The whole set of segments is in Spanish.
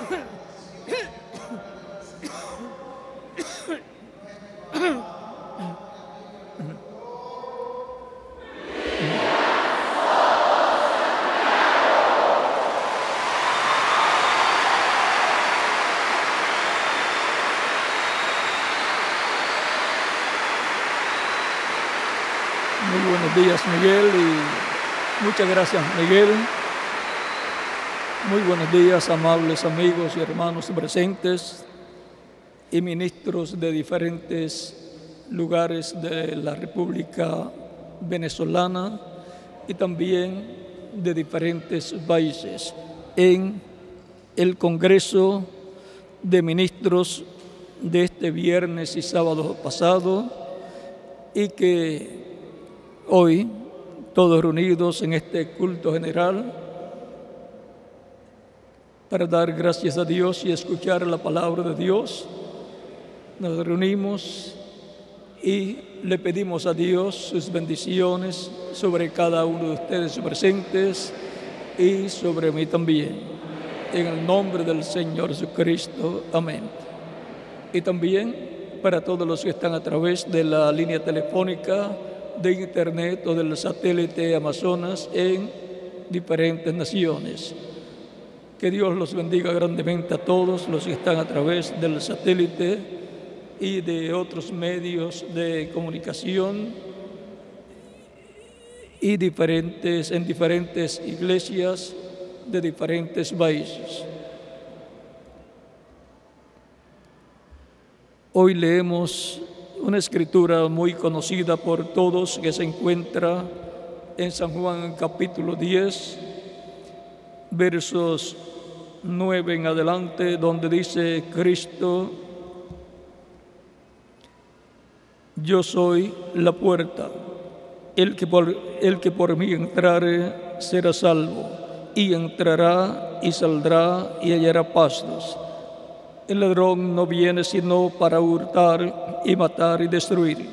Muy buenos días, Miguel, y muchas gracias, Miguel. Muy buenos días, amables amigos y hermanos presentes y ministros de diferentes lugares de la República Venezolana y también de diferentes países en el Congreso de Ministros de este viernes y sábado pasado, y que hoy, todos reunidos en este culto general, para dar gracias a Dios y escuchar la palabra de Dios, nos reunimos y le pedimos a Dios sus bendiciones sobre cada uno de ustedes presentes y sobre mí también. En el nombre del Señor Jesucristo. Amén. Y también para todos los que están a través de la línea telefónica, de internet o del satélite Amazonas en diferentes naciones. Que Dios los bendiga grandemente a todos los que están a través del satélite y de otros medios de comunicación y en diferentes iglesias de diferentes países. Hoy leemos una escritura muy conocida por todos que se encuentra en San Juan capítulo 10, versos 9 en adelante, donde dice Cristo: yo soy la puerta, el que por mí entrare será salvo, y entrará y saldrá y hallará pastos. El ladrón no viene sino para hurtar y matar y destruir.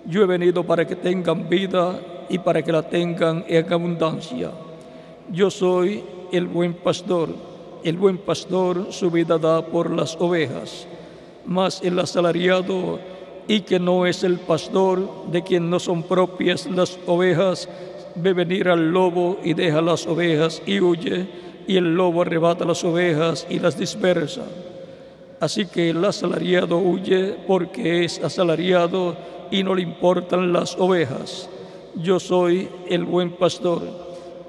Yo he venido para que tengan vida y para que la tengan en abundancia. Yo soy el buen pastor. El buen pastor su vida da por las ovejas. Mas el asalariado, y que no es el pastor, de quien no son propias las ovejas, ve venir al lobo y deja las ovejas y huye, y el lobo arrebata las ovejas y las dispersa. Así que el asalariado huye porque es asalariado y no le importan las ovejas. Yo soy el buen pastor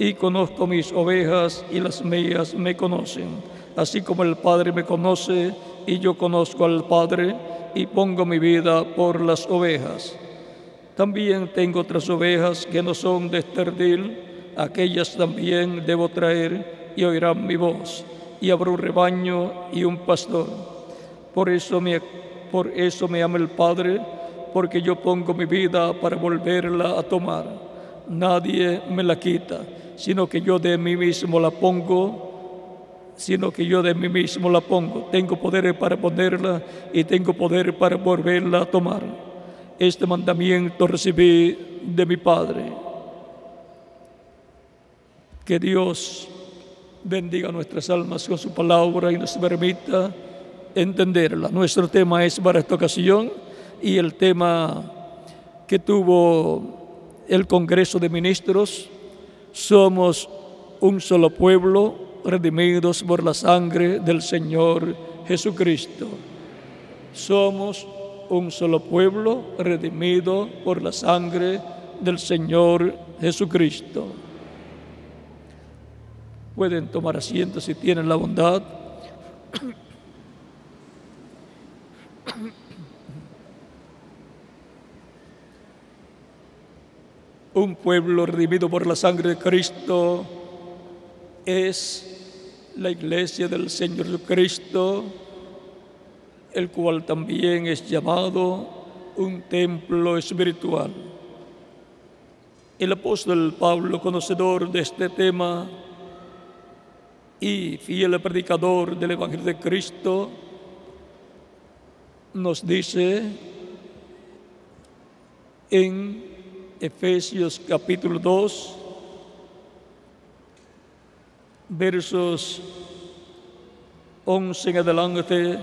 y conozco mis ovejas y las mías me conocen. Así como el Padre me conoce y yo conozco al Padre y pongo mi vida por las ovejas. También tengo otras ovejas que no son de este redil, aquellas también debo traer y oirán mi voz. Y habrá un rebaño y un pastor. Por eso me ama el Padre, porque yo pongo mi vida para volverla a tomar. Nadie me la quita, sino que yo de mí mismo la pongo. Tengo poder para ponerla y tengo poder para volverla a tomar. Este mandamiento recibí de mi Padre. Que Dios bendiga nuestras almas con su palabra y nos permita entenderla. Nuestro tema es para esta ocasión, y el tema que tuvo el Congreso de Ministros: somos un solo pueblo, redimidos por la sangre del Señor Jesucristo. Somos un solo pueblo, redimido por la sangre del Señor Jesucristo. Pueden tomar asiento si tienen la bondad. Un pueblo redimido por la sangre de Cristo es la iglesia del Señor Jesucristo, el cual también es llamado un templo espiritual. El apóstol Pablo, conocedor de este tema y fiel predicador del Evangelio de Cristo, nos dice en Efesios capítulo 2, versos 11 en adelante.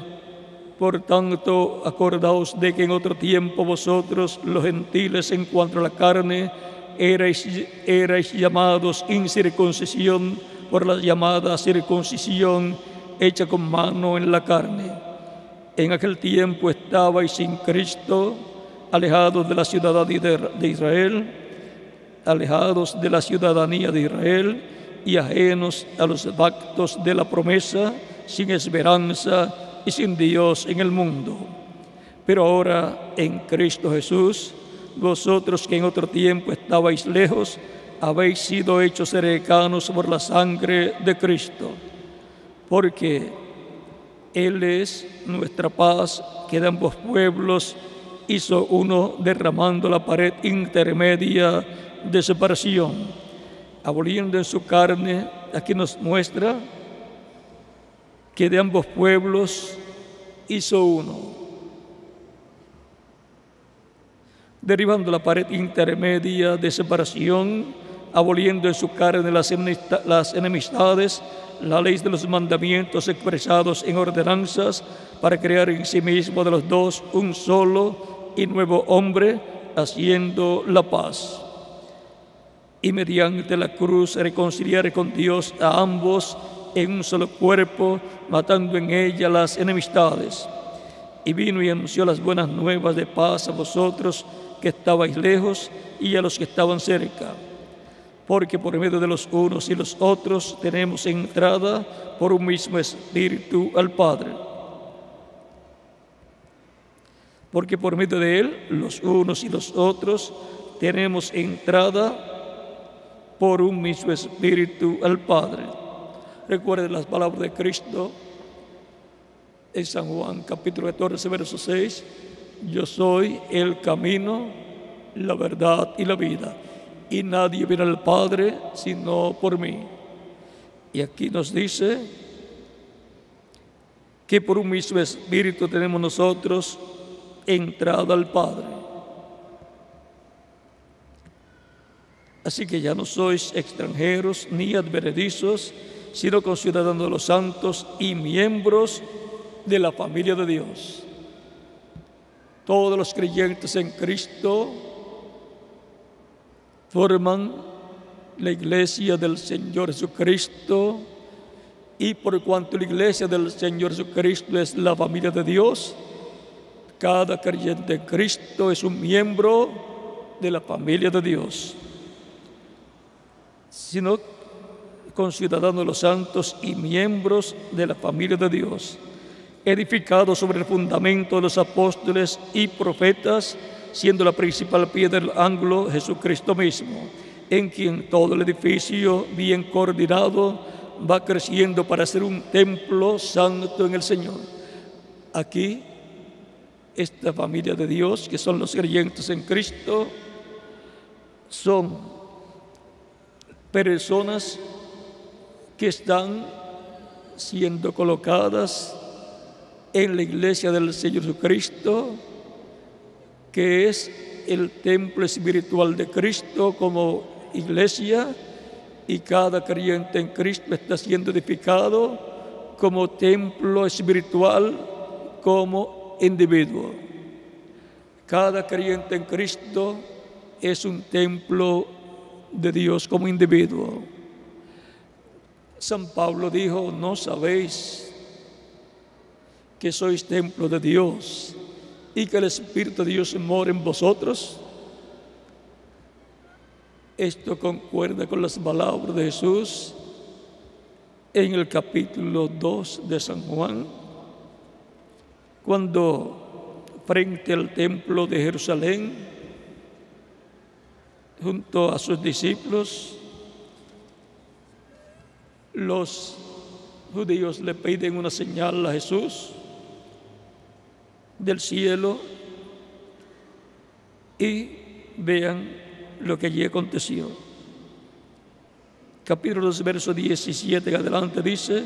Por tanto, acordaos de que en otro tiempo vosotros, los gentiles, en cuanto a la carne, erais llamados incircuncisión por la llamada circuncisión hecha con mano en la carne. En aquel tiempo estabais sin Cristo, alejados de la ciudadanía de Israel, alejados de la ciudadanía de Israel y ajenos a los pactos de la promesa, sin esperanza y sin Dios en el mundo. Pero ahora, en Cristo Jesús, vosotros que en otro tiempo estabais lejos, habéis sido hechos cercanos por la sangre de Cristo, porque Él es nuestra paz, que de ambos pueblos hizo uno, derramando la pared intermedia de separación, aboliendo en su carne. Aquí nos muestra que de ambos pueblos hizo uno, derribando la pared intermedia de separación, aboliendo en su carne las enemistades, la ley de los mandamientos expresados en ordenanzas, para crear en sí mismo de los dos un solo y nuevo hombre, haciendo la paz. Y mediante la cruz reconciliar con Dios a ambos en un solo cuerpo, matando en ella las enemistades. Y vino y anunció las buenas nuevas de paz a vosotros que estabais lejos y a los que estaban cerca. Porque por medio de los unos y los otros tenemos entrada por un mismo Espíritu al Padre. Porque por medio de Él, los unos y los otros, tenemos entrada por un mismo Espíritu al Padre. Recuerden las palabras de Cristo en San Juan, capítulo 14, verso 6. Yo soy el camino, la verdad y la vida, y nadie viene al Padre sino por mí. Y aquí nos dice que por un mismo Espíritu tenemos nosotros entrada al Padre. Así que ya no sois extranjeros ni advenedizos, sino conciudadanos de los santos y miembros de la familia de Dios. Todos los creyentes en Cristo forman la iglesia del Señor Jesucristo, y por cuanto la iglesia del Señor Jesucristo es la familia de Dios, cada creyente en Cristo es un miembro de la familia de Dios, sino conciudadanos de los santos y miembros de la familia de Dios, edificados sobre el fundamento de los apóstoles y profetas, siendo la principal piedra del ángulo Jesucristo mismo, en quien todo el edificio bien coordinado va creciendo para ser un templo santo en el Señor. Aquí, esta familia de Dios, que son los creyentes en Cristo, son personas que están siendo colocadas en la iglesia del Señor Jesucristo, que es el templo espiritual de Cristo como iglesia, y cada creyente en Cristo está siendo edificado como templo espiritual, como individuo. Cada creyente en Cristo es un templo de Dios como individuo. San Pablo dijo: ¿no sabéis que sois templo de Dios y que el Espíritu de Dios mora en vosotros? Esto concuerda con las palabras de Jesús en el capítulo 2 de San Juan, cuando frente al templo de Jerusalén, junto a sus discípulos, los judíos le piden una señal a Jesús del cielo, y vean lo que allí aconteció. Capítulo 2, verso 17 en adelante dice: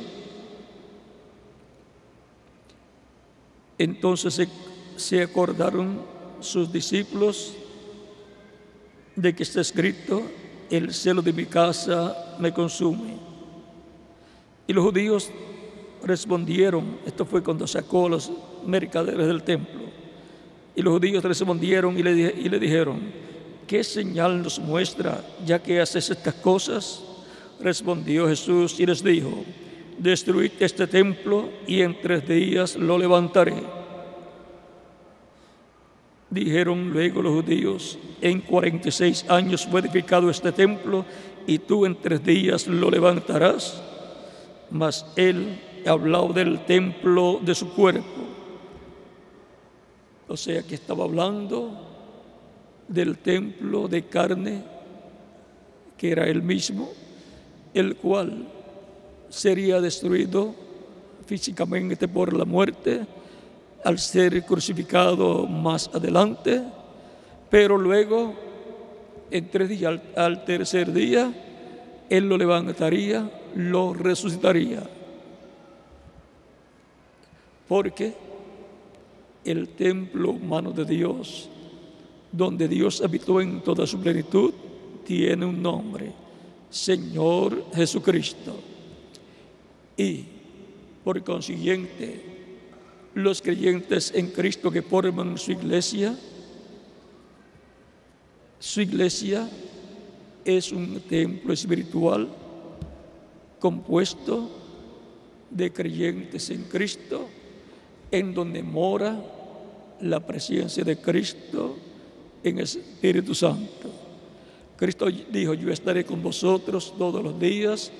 entonces se acordaron sus discípulos de que está escrito: el celo de mi casa me consume. Y los judíos respondieron, esto fue cuando sacó a los mercaderes del templo, y los judíos respondieron y le dijeron: ¿qué señal nos muestra ya que haces estas cosas? Respondió Jesús y les dijo: destruid este templo y en 3 días lo levantaré. Dijeron luego los judíos: en 46 años fue edificado este templo y tú en 3 días lo levantarás. Mas él hablaba del templo de su cuerpo. O sea que estaba hablando del templo de carne, que era él mismo, el cual sería destruido físicamente por la muerte al ser crucificado más adelante, pero luego en 3 días, al tercer día, él lo levantaría, lo resucitaría, porque el templo humano de Dios, donde Dios habitó en toda su plenitud, tiene un nombre: Señor Jesucristo. Y por consiguiente, los creyentes en Cristo que forman su iglesia es un templo espiritual compuesto de creyentes en Cristo, en donde mora la presencia de Cristo en el Espíritu Santo. Cristo dijo: yo estaré con vosotros todos los días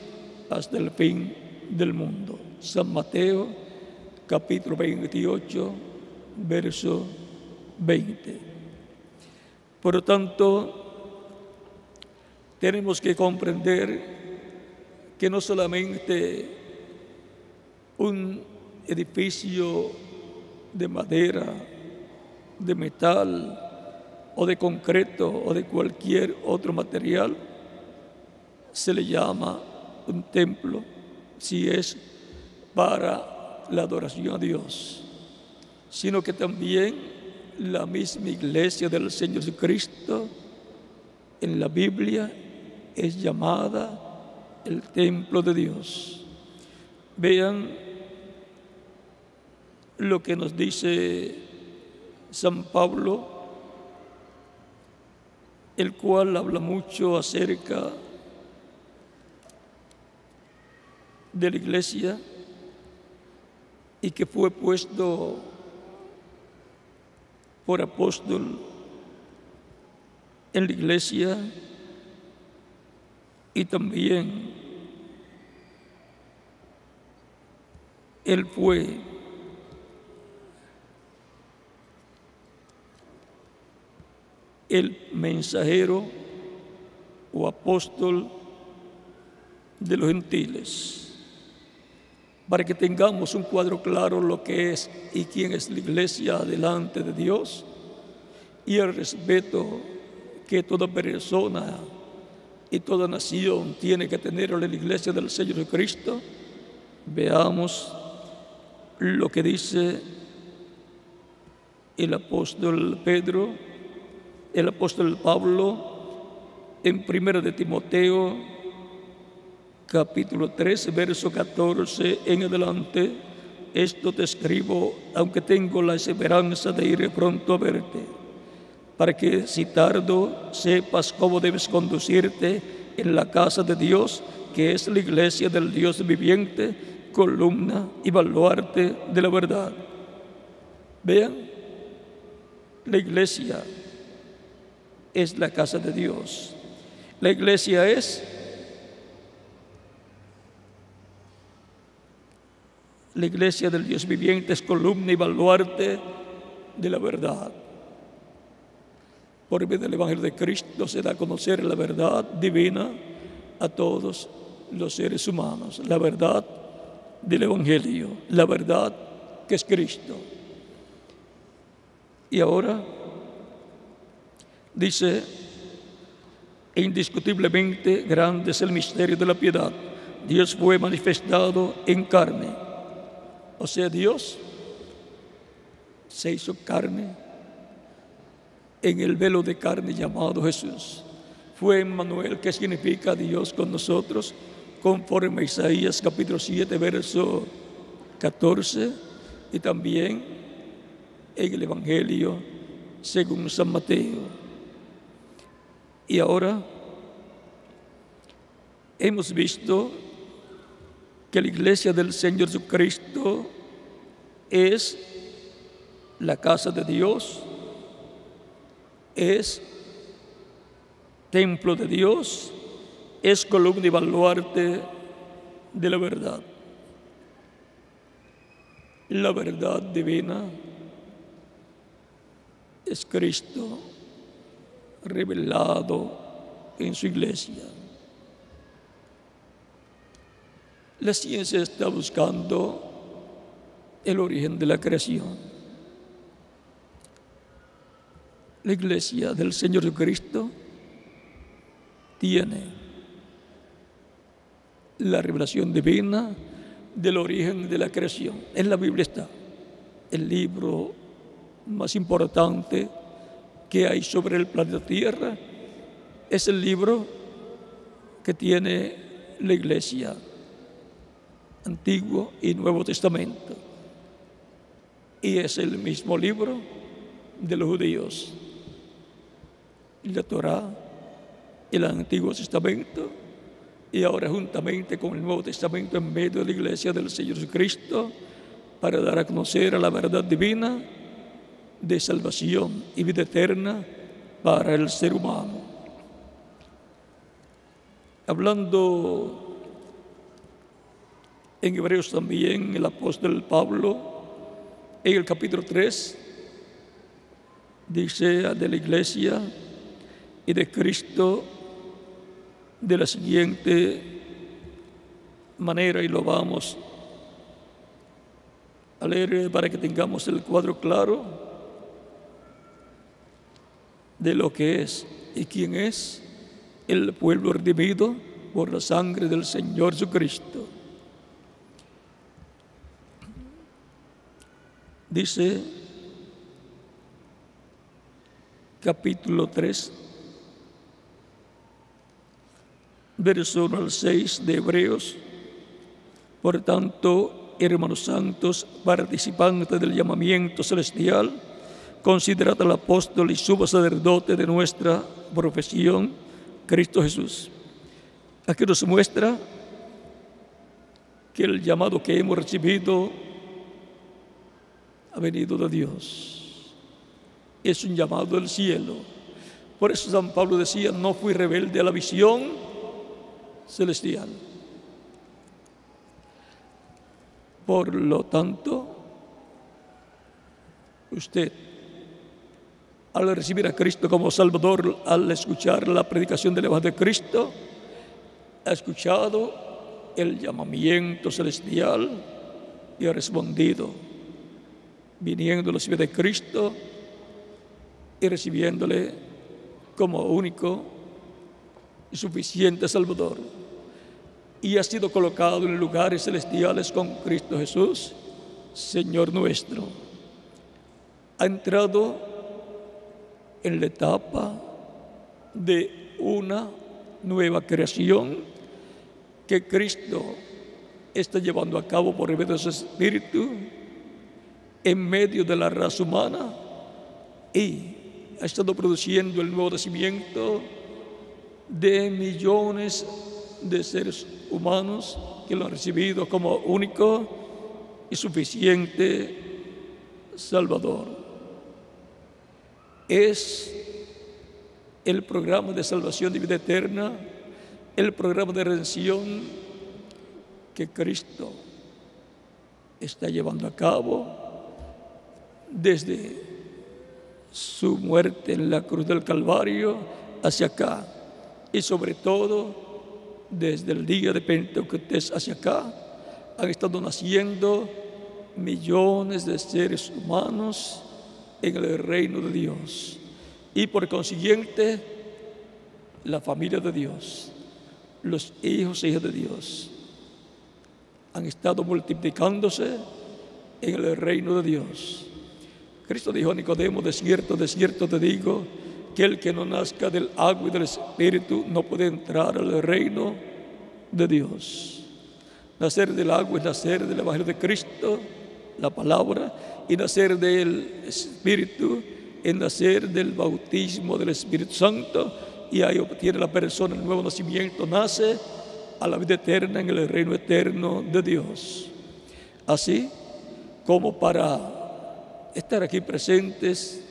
hasta el fin del mundo. San Mateo, capítulo 28, verso 20. Por lo tanto, tenemos que comprender que no solamente un edificio de madera, de metal o de concreto o de cualquier otro material se le llama un templo si es para la adoración a Dios, sino que también la misma iglesia del Señor Jesucristo en la Biblia es llamada el templo de Dios. Vean lo que nos dice San Pablo, el cual habla mucho acerca de la iglesia y que fue puesto por apóstol en la iglesia, y también él fue el mensajero o apóstol de los gentiles, para que tengamos un cuadro claro lo que es y quién es la iglesia delante de Dios y el respeto que toda persona y toda nación tiene que tener a la iglesia del Señor Jesucristo. Veamos lo que dice el apóstol Pedro, el apóstol Pablo en 1 de Timoteo, capítulo 3, verso 14 en adelante. Esto te escribo, aunque tengo la esperanza de ir pronto a verte, para que si tardo sepas cómo debes conducirte en la casa de Dios, que es la iglesia del Dios viviente, columna y baluarte de la verdad. Vean, la iglesia es la casa de Dios. La iglesia es la iglesia del Dios viviente, es columna y baluarte de la verdad. Por medio del Evangelio de Cristo se da a conocer la verdad divina a todos los seres humanos, la verdad del Evangelio, la verdad que es Cristo. Y ahora dice: indiscutiblemente grande es el misterio de la piedad. Dios fue manifestado en carne. O sea, Dios se hizo carne en el velo de carne llamado Jesús. Fue Emmanuel, que significa Dios con nosotros, conforme a Isaías capítulo 7, verso 14 y también en el Evangelio según San Mateo. Y ahora hemos visto que la iglesia del Señor Jesucristo es la casa de Dios, es templo de Dios, es columna y baluarte de la verdad. La verdad divina es Cristo revelado en su iglesia. La ciencia está buscando el origen de la creación. La iglesia del Señor Jesucristo tiene la revelación divina del origen de la creación. En la Biblia está el libro más importante que hay sobre el planeta Tierra. Es el libro que tiene la iglesia, Antiguo y Nuevo Testamento. Y es el mismo libro de los judíos. La Torá, el Antiguo Testamento, y ahora juntamente con el Nuevo Testamento en medio de la iglesia del Señor Jesucristo, para dar a conocer a la verdad divina de salvación y vida eterna para el ser humano. Hablando en Hebreos también, el apóstol Pablo, en el capítulo 3, dice de la iglesia y de Cristo de la siguiente manera, y lo vamos a leer para que tengamos el cuadro claro de lo que es y quién es el pueblo redimido por la sangre del Señor Jesucristo. Dice capítulo 3, verso 1 al 6 de Hebreos: por tanto, hermanos santos, participantes del llamamiento celestial, considerad al apóstol y sumo sacerdote de nuestra profesión, Cristo Jesús. Aquí nos muestra que el llamado que hemos recibido ha venido de Dios. Es un llamado del cielo. Por eso San Pablo decía: no fui rebelde a la visión celestial. Por lo tanto, usted, al recibir a Cristo como Salvador, al escuchar la predicación del Evangelio de Cristo, ha escuchado el llamamiento celestial y ha respondido, viniendo a los pies de Cristo y recibiéndole como único y suficiente Salvador. Y ha sido colocado en lugares celestiales con Cristo Jesús, Señor nuestro. Ha entrado en la etapa de una nueva creación que Cristo está llevando a cabo por medio de su Espíritu en medio de la raza humana, y ha estado produciendo el nuevo nacimiento de millones de seres humanos que lo han recibido como único y suficiente Salvador. Es el programa de salvación de vida eterna, el programa de redención que Cristo está llevando a cabo desde su muerte en la cruz del Calvario hacia acá, y sobre todo desde el día de Pentecostés hacia acá han estado naciendo millones de seres humanos en el reino de Dios, y por consiguiente la familia de Dios, los hijos e hijas de Dios han estado multiplicándose en el reino de Dios. Cristo dijo a Nicodemo: de cierto te digo, que el que no nazca del agua y del Espíritu no puede entrar al reino de Dios. Nacer del agua es nacer del Evangelio de Cristo, la palabra, y nacer del Espíritu es nacer del bautismo del Espíritu Santo, y ahí obtiene la persona el nuevo nacimiento, nace a la vida eterna en el reino eterno de Dios. Así como para estar aquí presentes,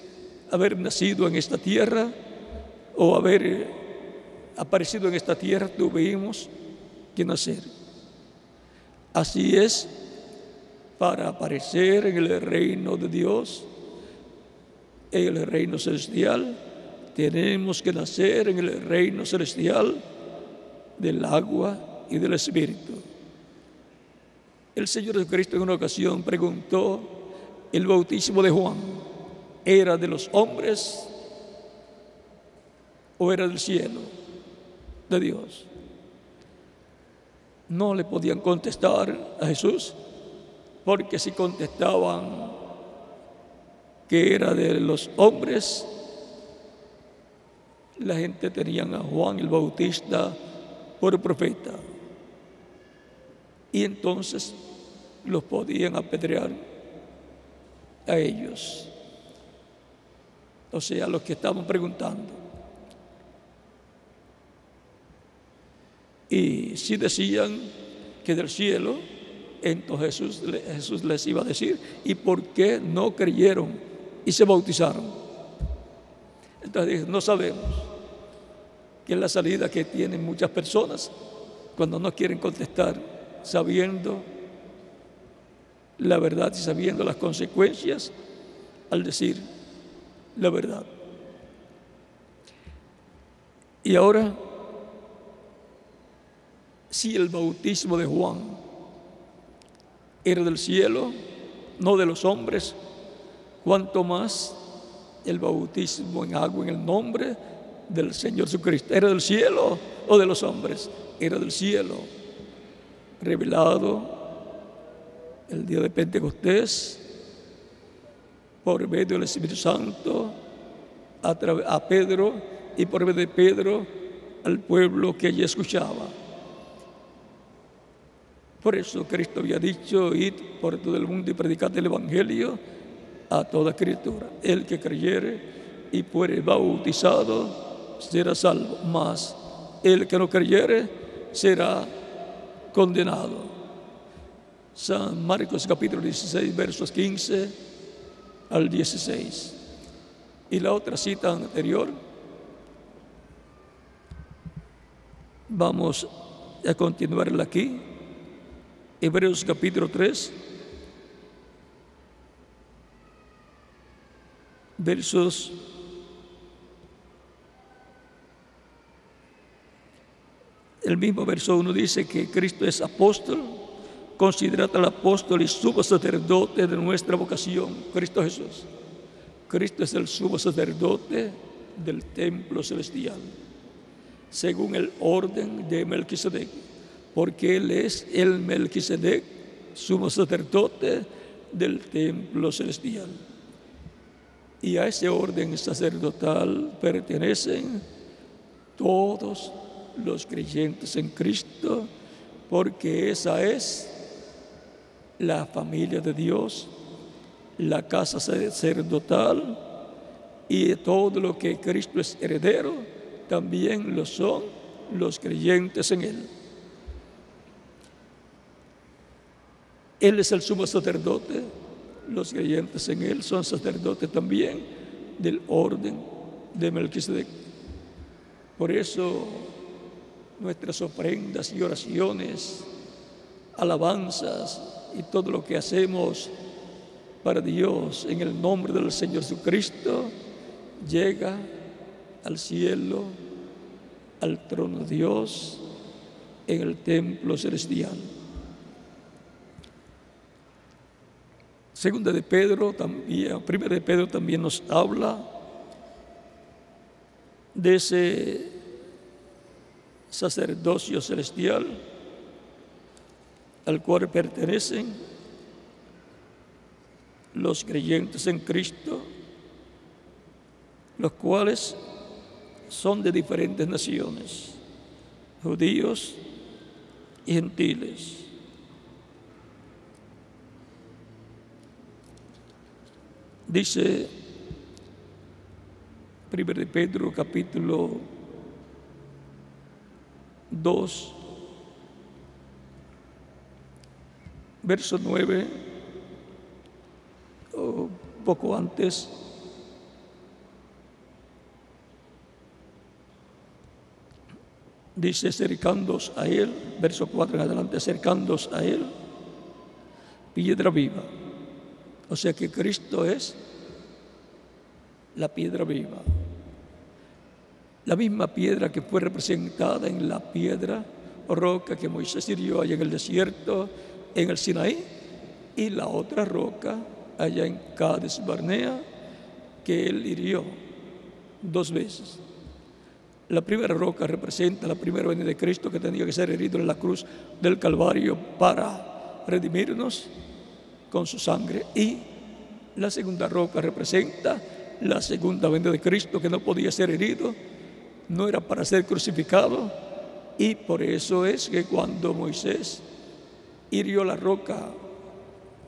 haber nacido en esta tierra o haber aparecido en esta tierra, tuvimos que nacer. Así es, para aparecer en el reino de Dios, en el reino celestial, tenemos que nacer en el reino celestial del agua y del Espíritu. El Señor Jesucristo en una ocasión preguntó: ¿el bautismo de Juan era de los hombres o era del cielo, de Dios? No le podían contestar a Jesús, porque si contestaban que era de los hombres, la gente tenía a Juan el Bautista por profeta, y entonces los podían apedrear a ellos, o sea, a los que estaban preguntando. Y si decían que del cielo, entonces Jesús les iba a decir: ¿y por qué no creyeron y se bautizaron? Entonces no sabemos, que es la salida que tienen muchas personas cuando no quieren contestar, sabiendo la verdad y sabiendo las consecuencias al decir la verdad. Y ahora, si el bautismo de Juan era del cielo, no de los hombres, cuanto más el bautismo en agua en el nombre del Señor Jesucristo. ¿Era del cielo o de los hombres? Era del cielo, revelado el día de Pentecostés por medio del Espíritu Santo a Pedro, y por medio de Pedro al pueblo que allí escuchaba. Por eso Cristo había dicho: id por todo el mundo y predicad el Evangelio a toda criatura. El que creyere y fuere bautizado será salvo, mas el que no creyere será condenado. San Marcos capítulo 16, versos 15 al 16. Y la otra cita anterior, vamos a continuarla aquí. Hebreos capítulo 3, versos el mismo verso 1 dice que Cristo es apóstol, considerad al apóstol y sumo sacerdote de nuestra vocación, Cristo Jesús. Cristo es el sumo sacerdote del templo celestial, según el orden de Melquisedec, porque Él es el Melquisedec, sumo sacerdote del templo celestial. Y a ese orden sacerdotal pertenecen todos los creyentes en Cristo, porque esa es la familia de Dios, la casa sacerdotal, y todo lo que Cristo es heredero, también lo son los creyentes en Él. Él es el sumo sacerdote, los creyentes en Él son sacerdotes también del orden de Melquisedec. Por eso nuestras ofrendas y oraciones, alabanzas y todo lo que hacemos para Dios en el nombre del Señor Jesucristo llega al cielo, al trono de Dios, en el templo celestial. Primera de Pedro también nos habla de ese sacerdocio celestial al cual pertenecen los creyentes en Cristo, los cuales son de diferentes naciones, judíos y gentiles. Dice 1 de Pedro capítulo 2, verso 9, o poco antes. Dice, acercándoos a Él, verso 4 en adelante, acercándoos a Él, piedra viva. O sea que Cristo es la piedra viva. La misma piedra que fue representada en la piedra o roca que Moisés hirió allá en el desierto, en el Sinaí, y la otra roca allá en Cades Barnea, que él hirió 2 veces. La primera roca representa la primera venida de Cristo, que tenía que ser herido en la cruz del Calvario para redimirnos con su sangre. Y la segunda roca representa la segunda venida de Cristo, que no podía ser herido, no era para ser crucificado. Y por eso es que cuando Moisés hirió la roca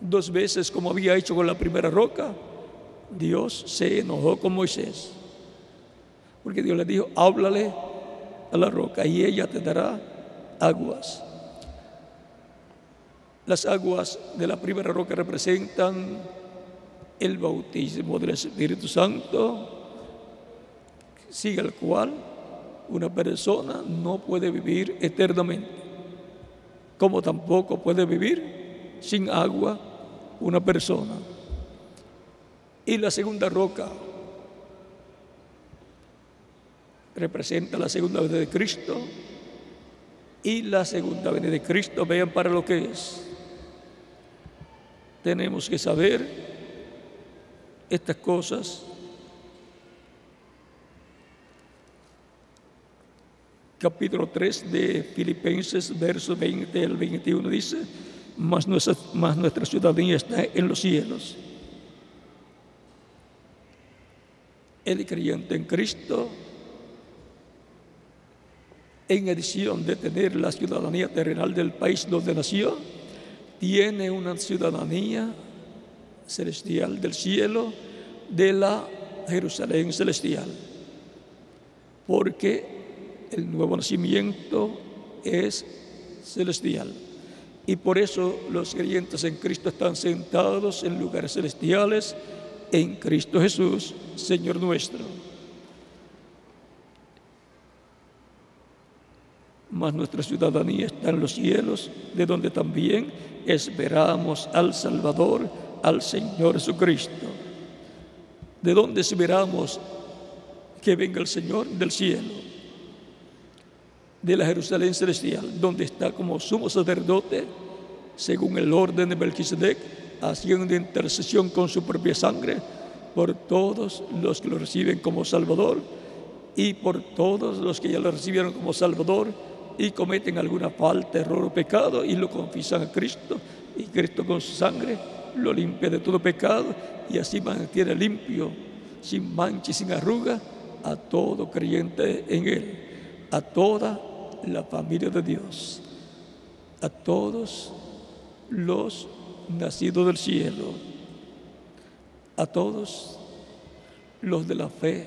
2 veces, como había hecho con la primera roca, Dios se enojó con Moisés. Porque Dios le dijo, háblale a la roca y ella te dará aguas. Las aguas de la primera roca representan el bautismo del Espíritu Santo, sin el cual una persona no puede vivir eternamente, como tampoco puede vivir sin agua una persona. Y la segunda roca representa la segunda venida de Cristo, y la segunda venida de Cristo, vean para lo que es. Tenemos que saber estas cosas. Capítulo 3 de Filipenses, versos 20 al 21 dice, mas nuestra ciudadanía está en los cielos. El creyente en Cristo, en adición de tener la ciudadanía terrenal del país donde nació, tiene una ciudadanía celestial del cielo, de la Jerusalén celestial, porque el nuevo nacimiento es celestial. Y por eso los creyentes en Cristo están sentados en lugares celestiales en Cristo Jesús, Señor nuestro. Mas nuestra ciudadanía está en los cielos, de donde también esperamos al Salvador, al Señor Jesucristo. ¿De dónde esperamos que venga el Señor? Del cielo, de la Jerusalén celestial, donde está como sumo sacerdote, según el orden de Melquisedec, haciendo intercesión con su propia sangre por todos los que lo reciben como Salvador y por todos los que ya lo recibieron como Salvador y cometen alguna falta, error o pecado y lo confiesan a Cristo, y Cristo con su sangre lo limpia de todo pecado y así mantiene limpio, sin mancha y sin arruga, a todo creyente en Él, a toda la familia de Dios, a todos los nacidos del cielo, a todos los de la fe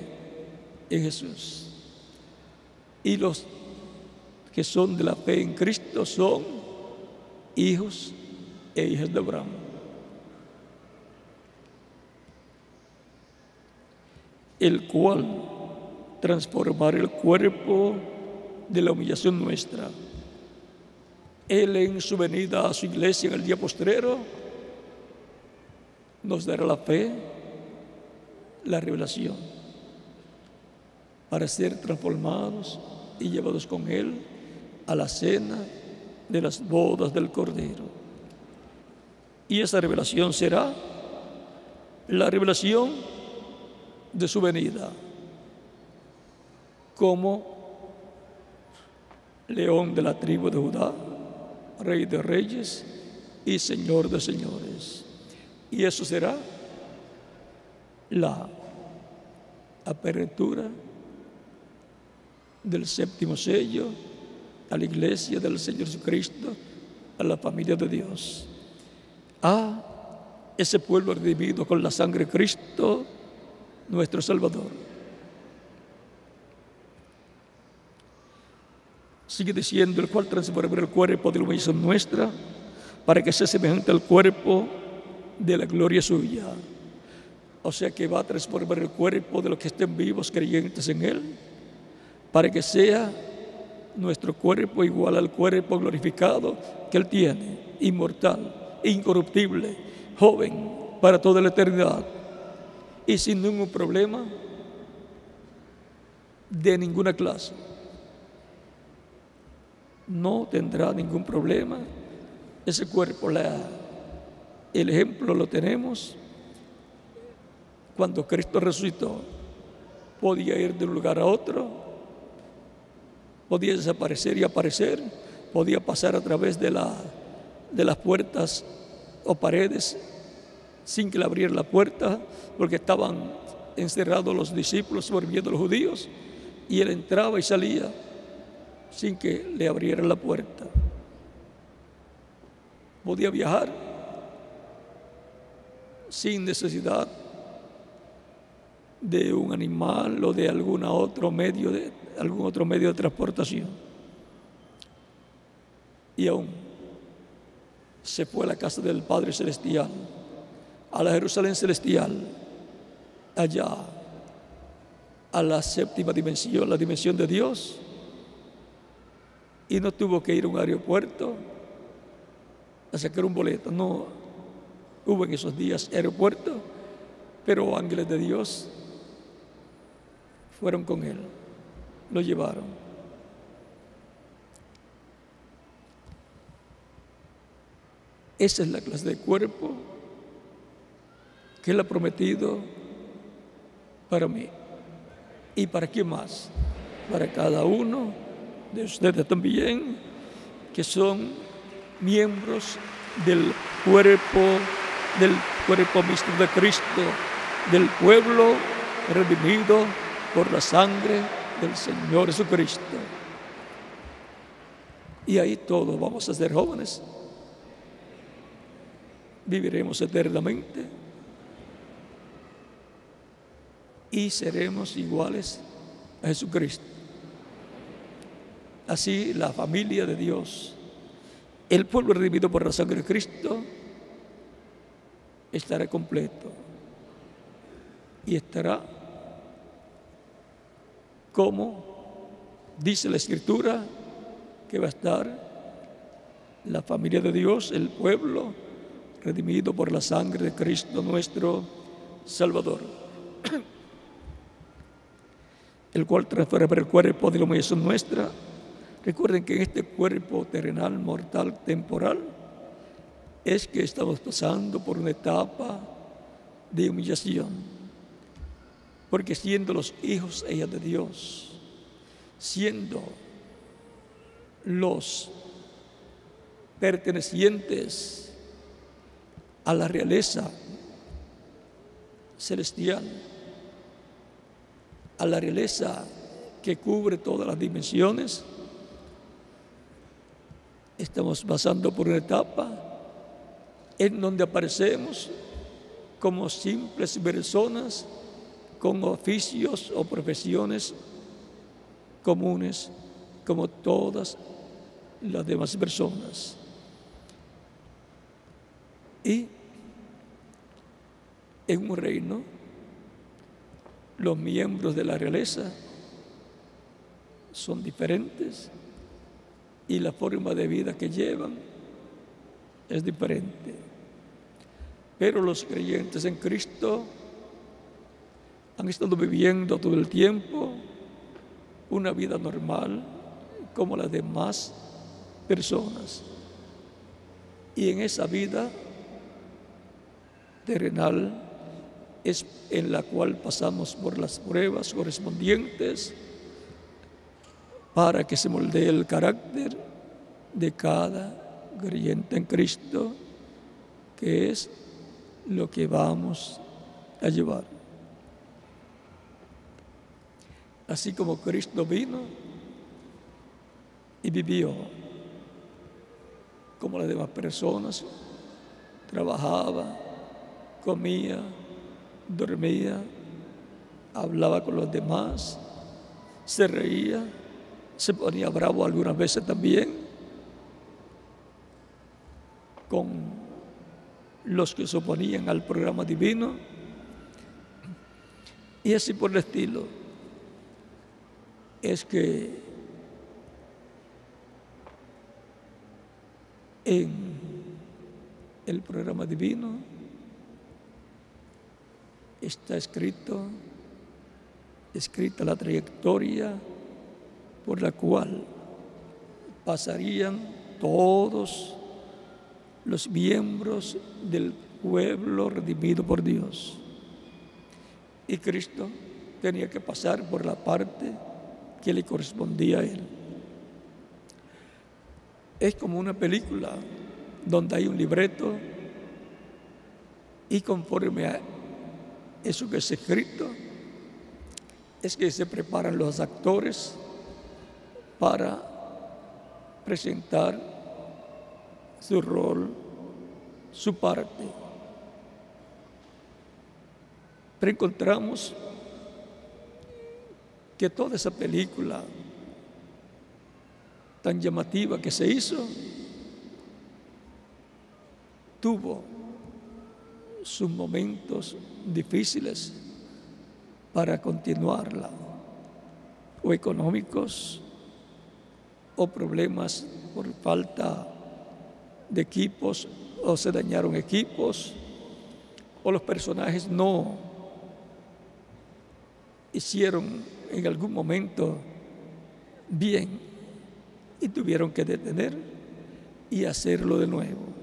en Jesús. Y los que son de la fe en Cristo son hijos e hijas de Abraham. El cual transformará el cuerpo de la humillación nuestra. Él en su venida a su iglesia en el día postrero nos dará la fe, la revelación, para ser transformados y llevados con Él a la cena de las bodas del Cordero. Y esa revelación será la revelación de su venida como león de la tribu de Judá, rey de reyes y señor de señores. Y eso será la apertura del 7º sello a la iglesia del Señor Jesucristo, a la familia de Dios, a ese pueblo redimido con la sangre de Cristo, nuestro Salvador. Sigue diciendo, el cual transformará el cuerpo de la humillación nuestra, para que sea semejante al cuerpo de la gloria suya. O sea que va a transformar el cuerpo de los que estén vivos creyentes en Él, para que sea nuestro cuerpo igual al cuerpo glorificado que Él tiene, inmortal, incorruptible, joven para toda la eternidad y sin ningún problema de ninguna clase. No tendrá ningún problema ese cuerpo. El ejemplo lo tenemos cuando Cristo resucitó. Podía ir de un lugar a otro, podía desaparecer y aparecer, podía pasar a través de las puertas o paredes sin que le abriera la puerta, porque estaban encerrados los discípulos volviendo los judíos, y Él entraba y salía sin que le abriera la puerta. Podía viajar sin necesidad de un animal o de algún otro medio de transportación. Y aún se fue a la casa del Padre Celestial, a la Jerusalén celestial, allá a la séptima dimensión, la dimensión de Dios, y no tuvo que ir a un aeropuerto a sacar un boleto. No hubo en esos días aeropuerto, pero ángeles de Dios fueron con Él, lo llevaron. Esa es la clase de cuerpo que Él ha prometido para mí. ¿Y para quién más? Para cada uno de ustedes también, que son miembros del cuerpo místico de Cristo, del pueblo redimido por la sangre del Señor Jesucristo. Y ahí todos vamos a ser jóvenes, viviremos eternamente y seremos iguales a Jesucristo. Así la familia de Dios, el pueblo redimido por la sangre de Cristo, estará completo y estará como dice la Escritura que va a estar la familia de Dios, el pueblo redimido por la sangre de Cristo nuestro Salvador, el cual transforma el cuerpo de la humillación nuestra. Recuerden que en este cuerpo terrenal, mortal, temporal, es que estamos pasando por una etapa de humillación, porque siendo los hijos e hijas de Dios, siendo los pertenecientes a la realeza celestial, a la realeza que cubre todas las dimensiones, estamos pasando por una etapa en donde aparecemos como simples personas con oficios o profesiones comunes como todas las demás personas. Y en un reino, los miembros de la realeza son diferentes y la forma de vida que llevan es diferente. Pero los creyentes en Cristo han estado viviendo todo el tiempo una vida normal como las demás personas. Y en esa vida terrenal es en la cual pasamos por las pruebas correspondientes para que se moldee el carácter de cada creyente en Cristo, que es lo que vamos a llevar. Así como Cristo vino y vivió como las demás personas, trabajaba, comía, dormía, hablaba con los demás, se reía, se ponía bravo algunas veces también con los que se oponían al programa divino, y así por el estilo. Es que en el programa divino está escrita la trayectoria por la cual pasarían todos los miembros del pueblo redimido por Dios. Y Cristo tenía que pasar por la parte que le correspondía a Él. Es como una película donde hay un libreto y conforme a eso que es escrito, es que se preparan los actores para presentar su rol, su parte. Pero encontramos que toda esa película tan llamativa que se hizo tuvo sus momentos difíciles para continuarla, o económicos, o problemas por falta de equipos, o se dañaron equipos, o los personajes no hicieron en algún momento bien y tuvieron que detener y hacerlo de nuevo.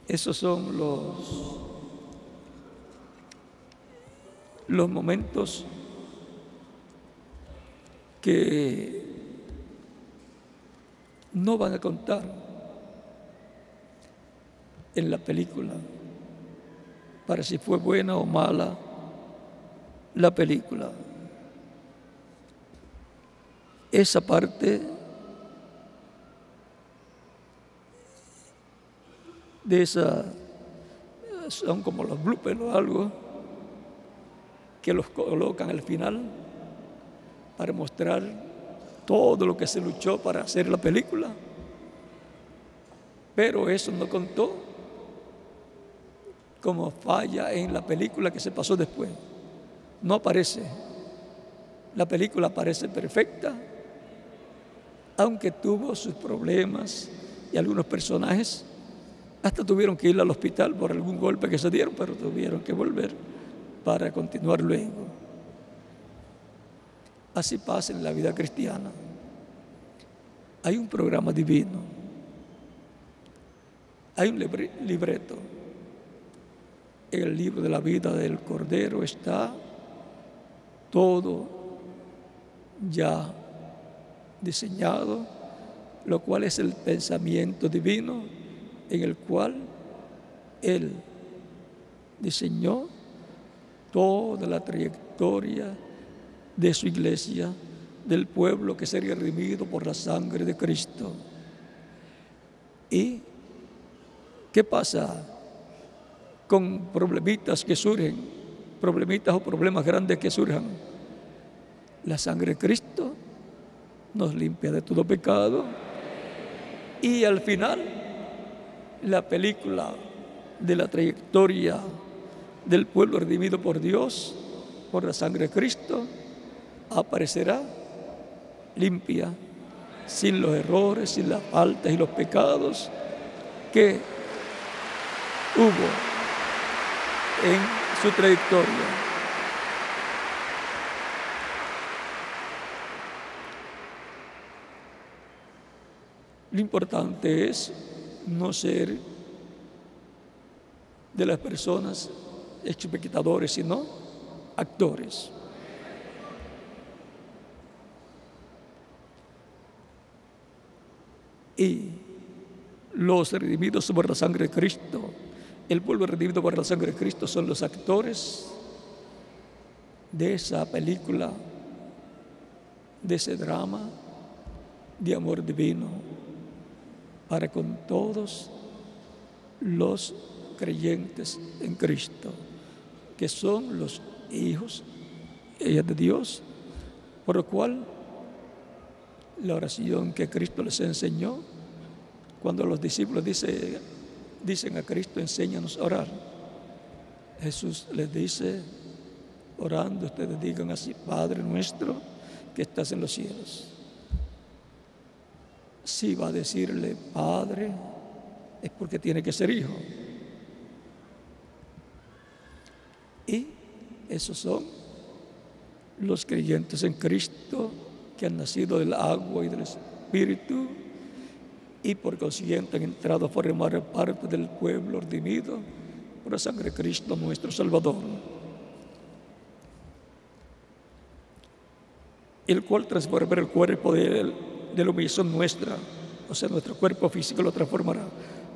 Esos son los momentos que no van a contar en la película para si fue buena o mala la película. Esa parte de esa son como los bloopers o algo que los colocan al final para mostrar todo lo que se luchó para hacer la película. Pero eso no contó como falla en la película que se pasó después. No aparece. La película parece perfecta, aunque tuvo sus problemas y algunos personajes hasta tuvieron que ir al hospital por algún golpe que se dieron, pero tuvieron que volver para continuar luego. Así pasa en la vida cristiana. Hay un programa divino, hay un libreto. En el libro de la vida del Cordero está todo ya diseñado, lo cual es el pensamiento divino en el cual Él diseñó toda la trayectoria de su iglesia, del pueblo que sería redimido por la sangre de Cristo. ¿Y qué pasa con problemitas que surgen, problemitas o problemas grandes que surjan? La sangre de Cristo nos limpia de todo pecado y al final la película de la trayectoria del pueblo redimido por Dios, por la sangre de Cristo, aparecerá limpia, sin los errores, sin las faltas y los pecados que hubo en su trayectoria. Lo importante es no ser de las personas espectadores, sino actores. Y los redimidos por la sangre de Cristo, el pueblo redimido por la sangre de Cristo, son los actores de esa película, de ese drama de amor divino para con todos los creyentes en Cristo, que son los hijos de Dios, por lo cual la oración que Cristo les enseñó, cuando los discípulos dicen a Cristo, enséñanos a orar, Jesús les dice, orando, ustedes digan así: Padre nuestro que estás en los cielos. Si va a decirle Padre, es porque tiene que ser hijo. Y esos son los creyentes en Cristo, que han nacido del agua y del Espíritu, y por consiguiente han entrado a formar parte del pueblo redimido por la sangre de Cristo nuestro Salvador, el cual transforma el cuerpo de la humillación nuestra, o sea, nuestro cuerpo físico lo transformará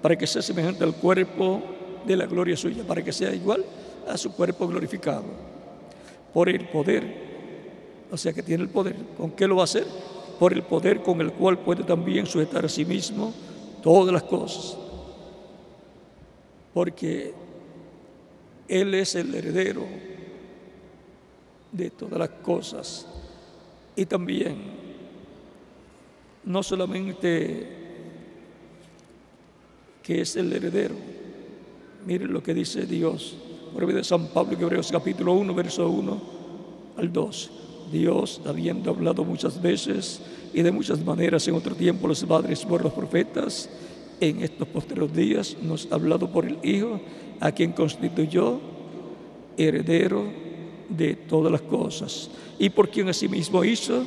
para que sea semejante al cuerpo de la gloria suya, para que sea igual a su cuerpo glorificado, por el poder, o sea que tiene el poder. ¿Con qué lo va a hacer? Por el poder con el cual puede también sujetar a sí mismo todas las cosas, porque Él es el heredero de todas las cosas. Y también, no solamente que es el heredero, miren lo que dice Dios por medio de San Pablo en Hebreos capítulo 1, verso 1 al 2. Dios, habiendo hablado muchas veces y de muchas maneras en otro tiempo los padres por los profetas, en estos posteriores días nos ha hablado por el Hijo, a quien constituyó heredero de todas las cosas y por quien asimismo hizo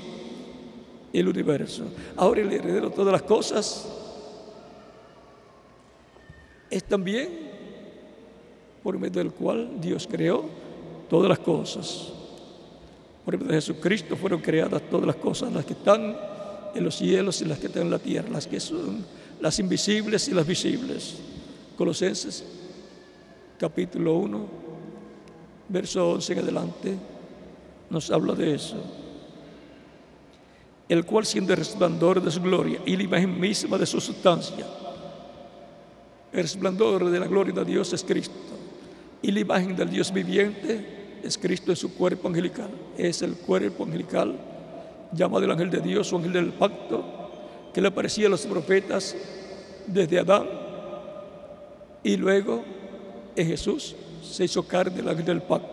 el universo. Ahora el heredero de todas las cosas es también por medio del cual Dios creó todas las cosas. Por medio de Jesucristo fueron creadas todas las cosas, las que están en los cielos y las que están en la tierra, las que son las invisibles y las visibles. Colosenses capítulo 1, verso 11 en adelante, nos habla de eso. El cual, siendo el resplandor de su gloria y la imagen misma de su sustancia, el resplandor de la gloria de Dios es Cristo, y la imagen del Dios viviente es Cristo en su cuerpo angelical. Es el cuerpo angelical llamado el ángel de Dios o ángel del pacto, que le aparecía a los profetas desde Adán, y luego en Jesús se hizo carne el ángel del pacto.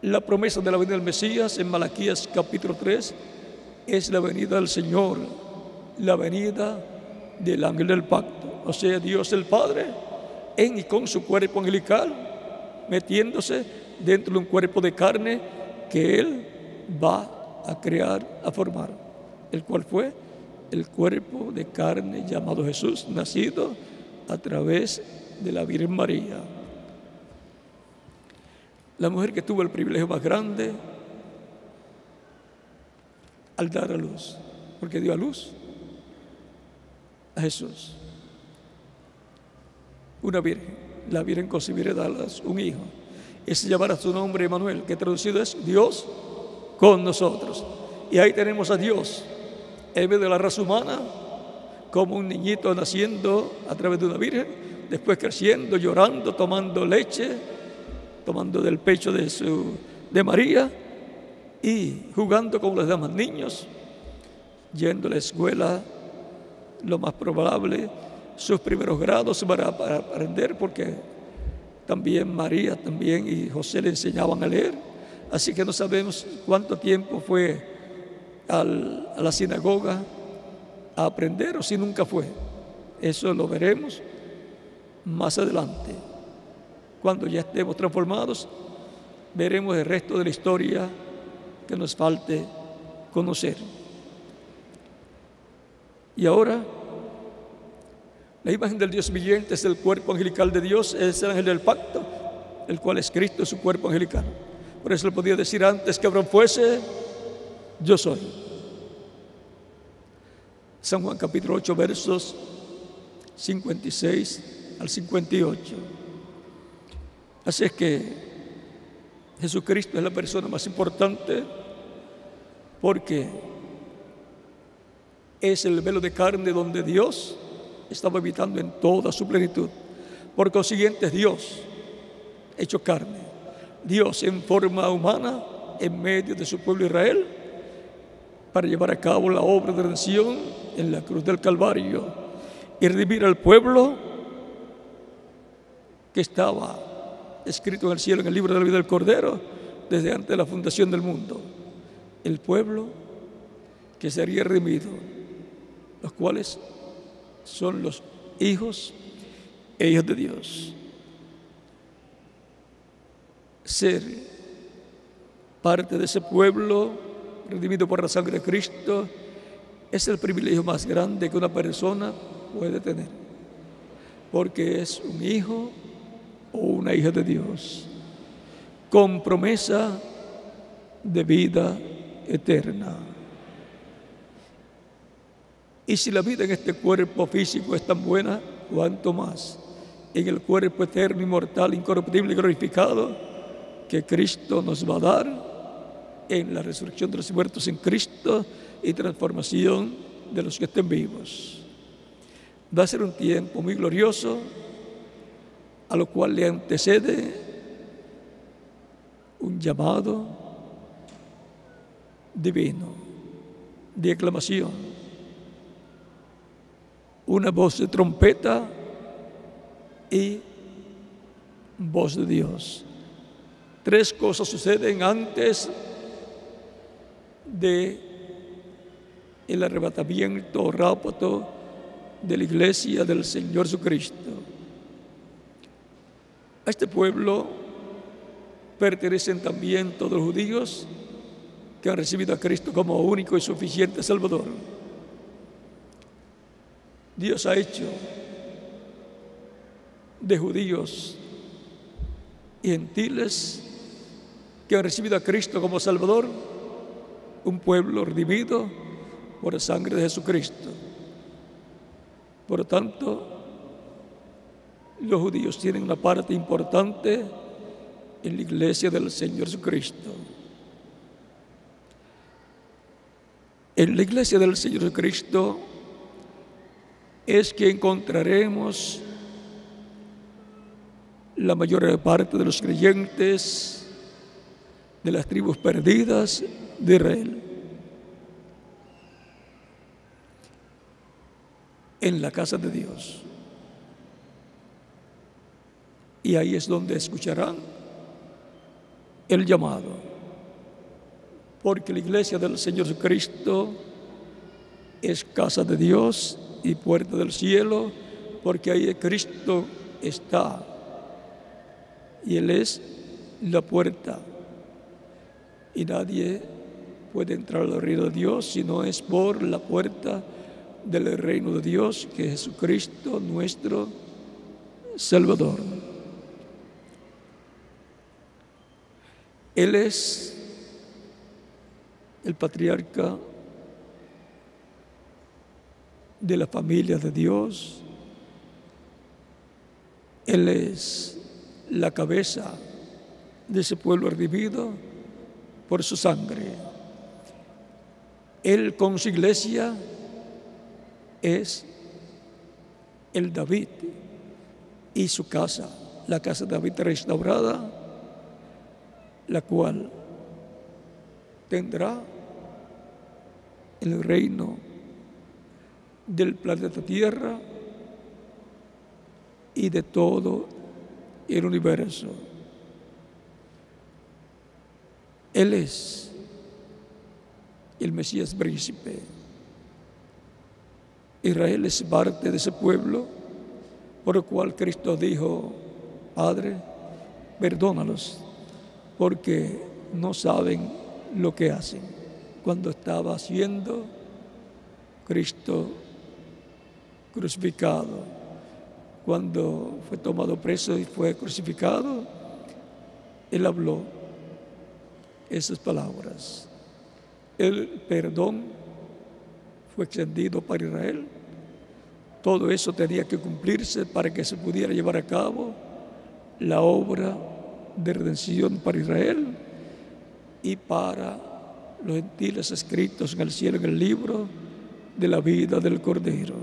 La promesa de la venida del Mesías en Malaquías capítulo 3 es la venida del Señor, la venida del ángel del pacto, o sea, Dios el Padre en y con su cuerpo angelical, metiéndose dentro de un cuerpo de carne que Él va a crear, a formar, el cual fue el cuerpo de carne llamado Jesús, nacido a través de la Virgen María. La mujer que tuvo el privilegio más grande al dar a luz, porque dio a luz a Jesús. Una virgen, la virgen concebirá un hijo, y se llamará su nombre Emmanuel, que traducido es Dios con nosotros. Y ahí tenemos a Dios en medio de la raza humana, como un niñito naciendo a través de una virgen, después creciendo, llorando, tomando leche, tomando del pecho de María y jugando como los demás niños, yendo a la escuela, lo más probable, sus primeros grados para aprender, porque también María también y José le enseñaban a leer. Así que no sabemos cuánto tiempo fue a la sinagoga a aprender, o si nunca fue. Eso lo veremos más adelante. Cuando ya estemos transformados, veremos el resto de la historia que nos falte conocer. Y ahora, la imagen del Dios viviente es el cuerpo angelical de Dios, es el ángel del pacto, el cual es Cristo, su cuerpo angelical. Por eso le podía decir antes que Abraham fuese, yo soy. San Juan capítulo 8, versos 56 al 58. Así es que Jesucristo es la persona más importante, porque es el velo de carne donde Dios estaba habitando en toda su plenitud. Por consiguiente, es Dios hecho carne, Dios en forma humana en medio de su pueblo Israel, para llevar a cabo la obra de redención en la cruz del Calvario y redimir al pueblo que estaba escrito en el cielo, en el libro de la vida del Cordero, desde antes de la fundación del mundo. El pueblo que sería redimido, los cuales son los hijos e hijas de Dios. Ser parte de ese pueblo redimido por la sangre de Cristo es el privilegio más grande que una persona puede tener, porque es un hijo o una hija de Dios con promesa de vida eterna. Y si la vida en este cuerpo físico es tan buena, cuanto más en el cuerpo eterno, inmortal, incorruptible y glorificado que Cristo nos va a dar en la resurrección de los muertos en Cristo y transformación de los que estén vivos. Va a ser un tiempo muy glorioso, a lo cual le antecede un llamado divino de aclamación, una voz de trompeta y voz de Dios. Tres cosas suceden antes de el arrebatamiento o rapto de la iglesia del Señor Jesucristo. A este pueblo pertenecen también todos los judíos que han recibido a Cristo como único y suficiente Salvador. Dios ha hecho de judíos y gentiles que han recibido a Cristo como Salvador un pueblo redimido por la sangre de Jesucristo. Por lo tanto, los judíos tienen una parte importante en la iglesia del Señor Jesucristo. En la iglesia del Señor Jesucristo es que encontraremos la mayor parte de los creyentes de las tribus perdidas de Israel. En la casa de Dios. Y ahí es donde escucharán el llamado, porque la iglesia del Señor Jesucristo es casa de Dios y puerta del cielo, porque ahí Cristo está y Él es la puerta, y nadie puede entrar al reino de Dios si no es por la puerta del reino de Dios, que es Jesucristo nuestro Salvador. Él es el patriarca de la familia de Dios. Él es la cabeza de ese pueblo redimido por su sangre. Él con su iglesia es el David y su casa, la casa de David restaurada, la cual tendrá el reino del planeta Tierra y de todo el universo. Él es el Mesías príncipe. Israel es parte de ese pueblo, por lo cual Cristo dijo: Padre, perdónalos, porque no saben lo que hacen. Cuando estaba siendo Cristo crucificado, cuando fue tomado preso y fue crucificado, Él habló esas palabras. El perdón fue extendido para Israel. Todo eso tenía que cumplirse para que se pudiera llevar a cabo la obra de redención para Israel y para los gentiles escritos en el cielo, en el libro de la vida del Cordero.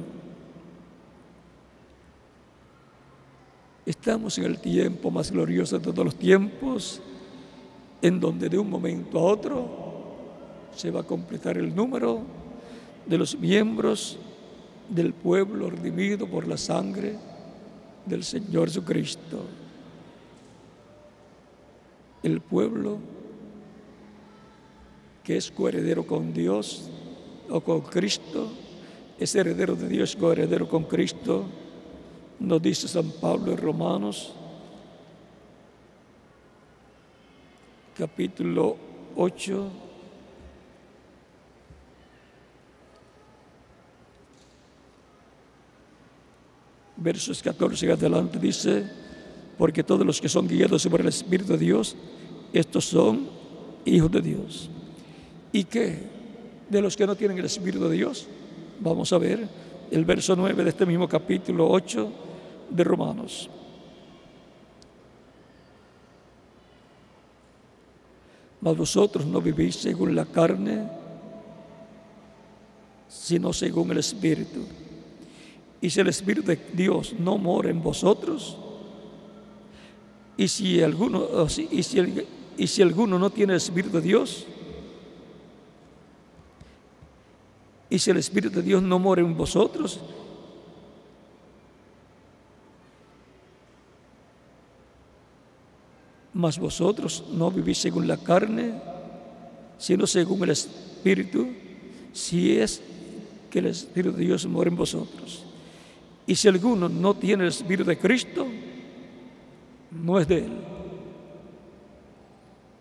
Estamos en el tiempo más glorioso de todos los tiempos, en donde de un momento a otro se va a completar el número de los miembros del pueblo redimido por la sangre del Señor Jesucristo. El pueblo que es coheredero con Dios o con Cristo, es heredero de Dios, coheredero con Cristo, nos dice San Pablo en Romanos, capítulo 8, versos 14 y adelante, dice: porque todos los que son guiados por el Espíritu de Dios, estos son hijos de Dios. ¿Y qué? De los que no tienen el Espíritu de Dios, vamos a ver el verso 9 de este mismo capítulo 8 de Romanos. Mas vosotros no vivís según la carne, sino según el Espíritu. Y si el Espíritu de Dios no mora en vosotros, y si alguno no tiene el Espíritu de Dios, y si el Espíritu de Dios no mora en vosotros, mas vosotros no vivís según la carne, sino según el Espíritu, si es que el Espíritu de Dios mora en vosotros. Y si alguno no tiene el Espíritu de Cristo, no es de Él.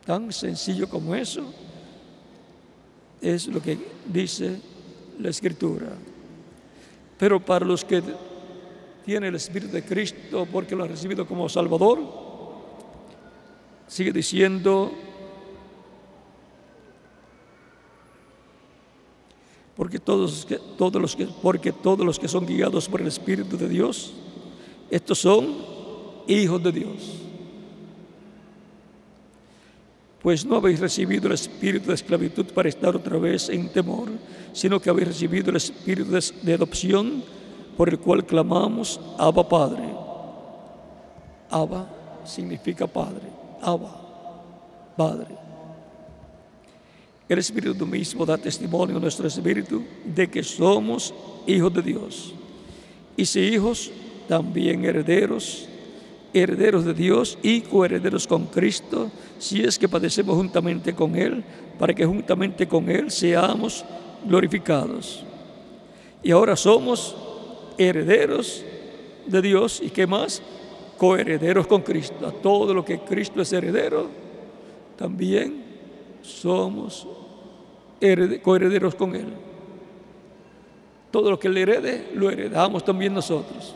Tan sencillo como eso es lo que dice la Escritura. Pero para los que tienen el Espíritu de Cristo porque lo han recibido como Salvador, sigue diciendo: porque todos los que son guiados por el Espíritu de Dios, estos son hijos de Dios. Pues no habéis recibido el espíritu de esclavitud para estar otra vez en temor, sino que habéis recibido el espíritu de adopción, por el cual clamamos: Abba, Padre. Abba significa Padre. Abba, Padre. El Espíritu mismo da testimonio a nuestro espíritu de que somos hijos de Dios. Y si hijos, también herederos, herederos de Dios y coherederos con Cristo, si es que padecemos juntamente con Él, para que juntamente con Él seamos glorificados. Y ahora somos herederos de Dios, ¿y qué más? Coherederos con Cristo. A todo lo que Cristo es heredero, también somos coherederos con Él. Todo lo que Él herede, lo heredamos también nosotros.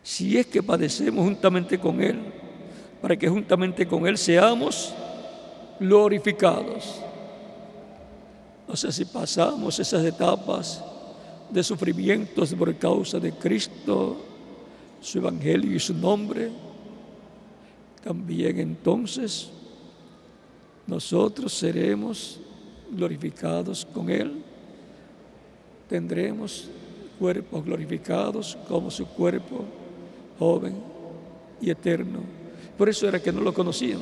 Si es que padecemos juntamente con Él, para que juntamente con Él seamos glorificados. O sea, si pasamos esas etapas de sufrimientos por causa de Cristo, su Evangelio y su nombre, también entonces nosotros seremos glorificados con Él. Tendremos cuerpos glorificados como su cuerpo joven y eterno. Por eso era que no lo conocían,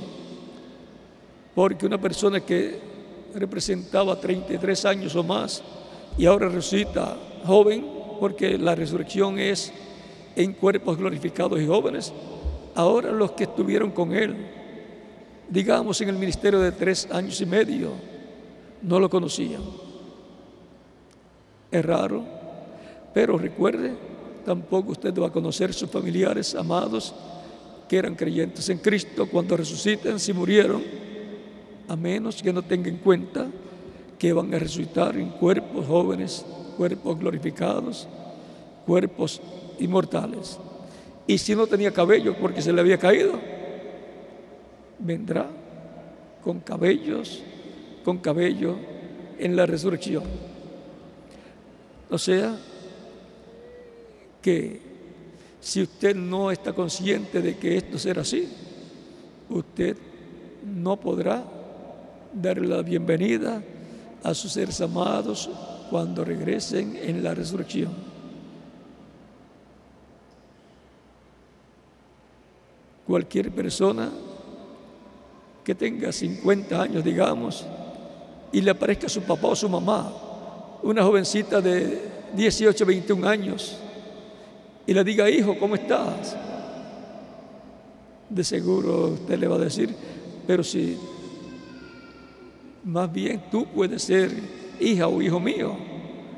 porque una persona que representaba 33 años o más y ahora resucita joven, porque la resurrección es en cuerpos glorificados y jóvenes. Ahora los que estuvieron con Él, digamos en el ministerio de 3 años y medio, no lo conocían. Es raro, pero recuerde, tampoco usted va a conocer sus familiares amados que eran creyentes en Cristo cuando resuciten, si murieron, a menos que no tengan en cuenta que van a resucitar en cuerpos jóvenes, cuerpos glorificados, cuerpos inmortales. Y si no tenía cabello porque se le había caído, vendrá con cabello en la resurrección. O sea, que si usted no está consciente de que esto será así, usted no podrá darle la bienvenida a sus seres amados cuando regresen en la resurrección. Cualquier persona que tenga 50 años, digamos, y le aparezca su papá o su mamá, una jovencita de 18, 21 años, y le diga: hijo, ¿cómo estás? De seguro usted le va a decir: pero si más bien tú puedes ser hija o hijo mío.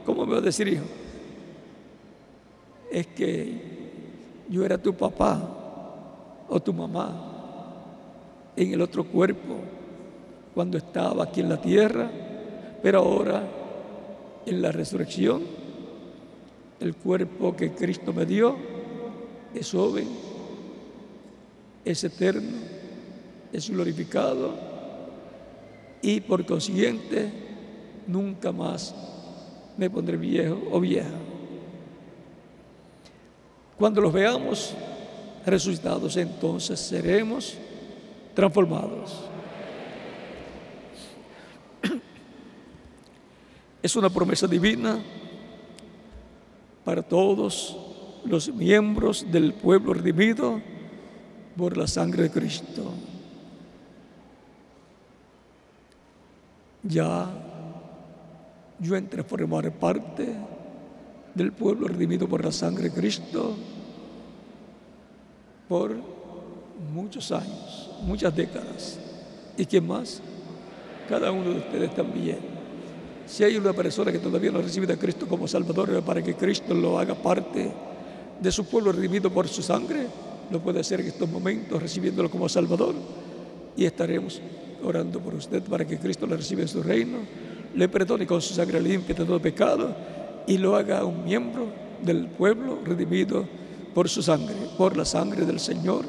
¿Cómo me va a decir hijo? Es que yo era tu papá o tu mamá en el otro cuerpo cuando estaba aquí en la tierra, pero ahora en la resurrección el cuerpo que Cristo me dio es joven, es eterno, es glorificado, y por consiguiente nunca más me pondré viejo o vieja. Cuando los veamos resucitados, entonces seremos transformados. Es una promesa divina para todos los miembros del pueblo redimido por la sangre de Cristo. Ya yo entré a formar parte del pueblo redimido por la sangre de Cristo por muchos años, muchas décadas. ¿Y quién más? Cada uno de ustedes también. Si hay una persona que todavía no ha recibido a Cristo como Salvador, para que Cristo lo haga parte de su pueblo redimido por su sangre, lo puede hacer en estos momentos recibiéndolo como Salvador, y estaremos orando por usted para que Cristo le reciba en su reino, le perdone con su sangre limpia de todo pecado y lo haga un miembro del pueblo redimido por su sangre, por la sangre del Señor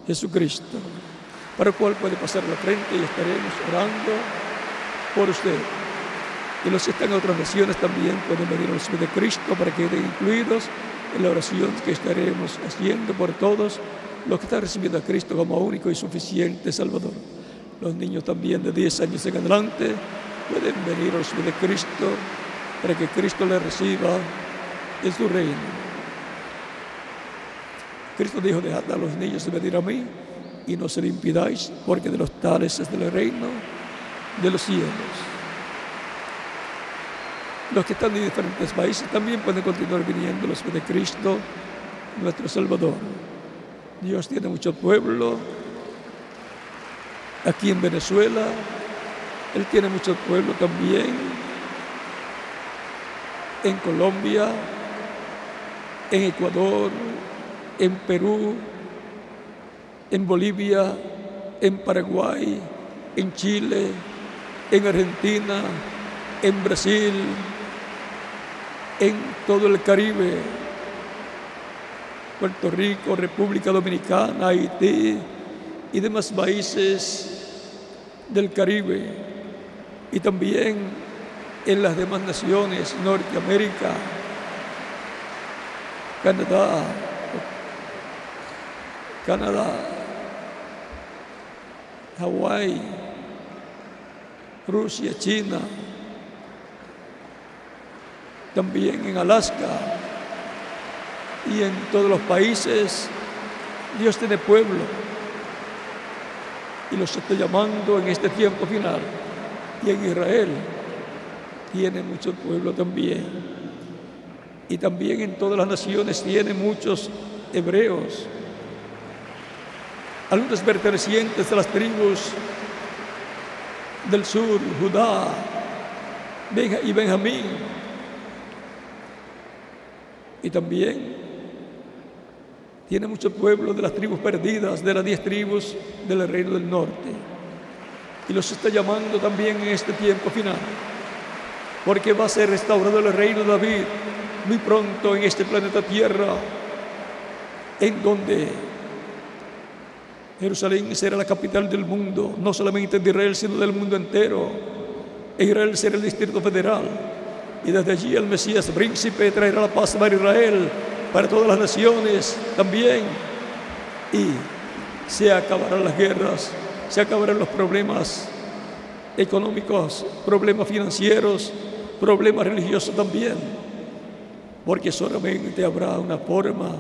Jesucristo, para el cual puede pasar la frente y estaremos orando por usted. Y los que están en otras naciones también pueden venir a los pies de Cristo para que queden incluidos en la oración que estaremos haciendo por todos los que están recibiendo a Cristo como único y suficiente Salvador. Los niños también de 10 años en adelante pueden venir a los pies de Cristo para que Cristo les reciba en su reino. Cristo dijo: dejad a los niños venir a mí y no se lo impidáis, porque de los tales es el reino de los cielos. Los que están en diferentes países también pueden continuar viniendo a los pies de Cristo, nuestro Salvador. Dios tiene mucho pueblo aquí en Venezuela. Él tiene mucho pueblo también en Colombia, en Ecuador, en Perú, en Bolivia, en Paraguay, en Chile, en Argentina, en Brasil, en todo el Caribe, Puerto Rico, República Dominicana, Haití y demás países del Caribe, y también en las demás naciones, Norteamérica, Canadá, Hawái, Rusia, China, también en Alaska y en todos los países. Dios tiene pueblo y los está llamando en este tiempo final. Y en Israel tiene mucho pueblo también, y también en todas las naciones tiene muchos hebreos, algunos pertenecientes a las tribus del sur, Judá y Benjamín, y también tiene mucho pueblo de las tribus perdidas, de las 10 tribus del reino del norte, y los está llamando también en este tiempo final, porque va a ser restaurado el reino de David muy pronto en este planeta Tierra, en donde Jerusalén será la capital del mundo, no solamente de Israel, sino del mundo entero. Israel será el distrito federal, y desde allí el Mesías príncipe traerá la paz para Israel, para todas las naciones también, y se acabarán las guerras, se acabarán los problemas económicos, problemas financieros, problemas religiosos también, porque solamente habrá una forma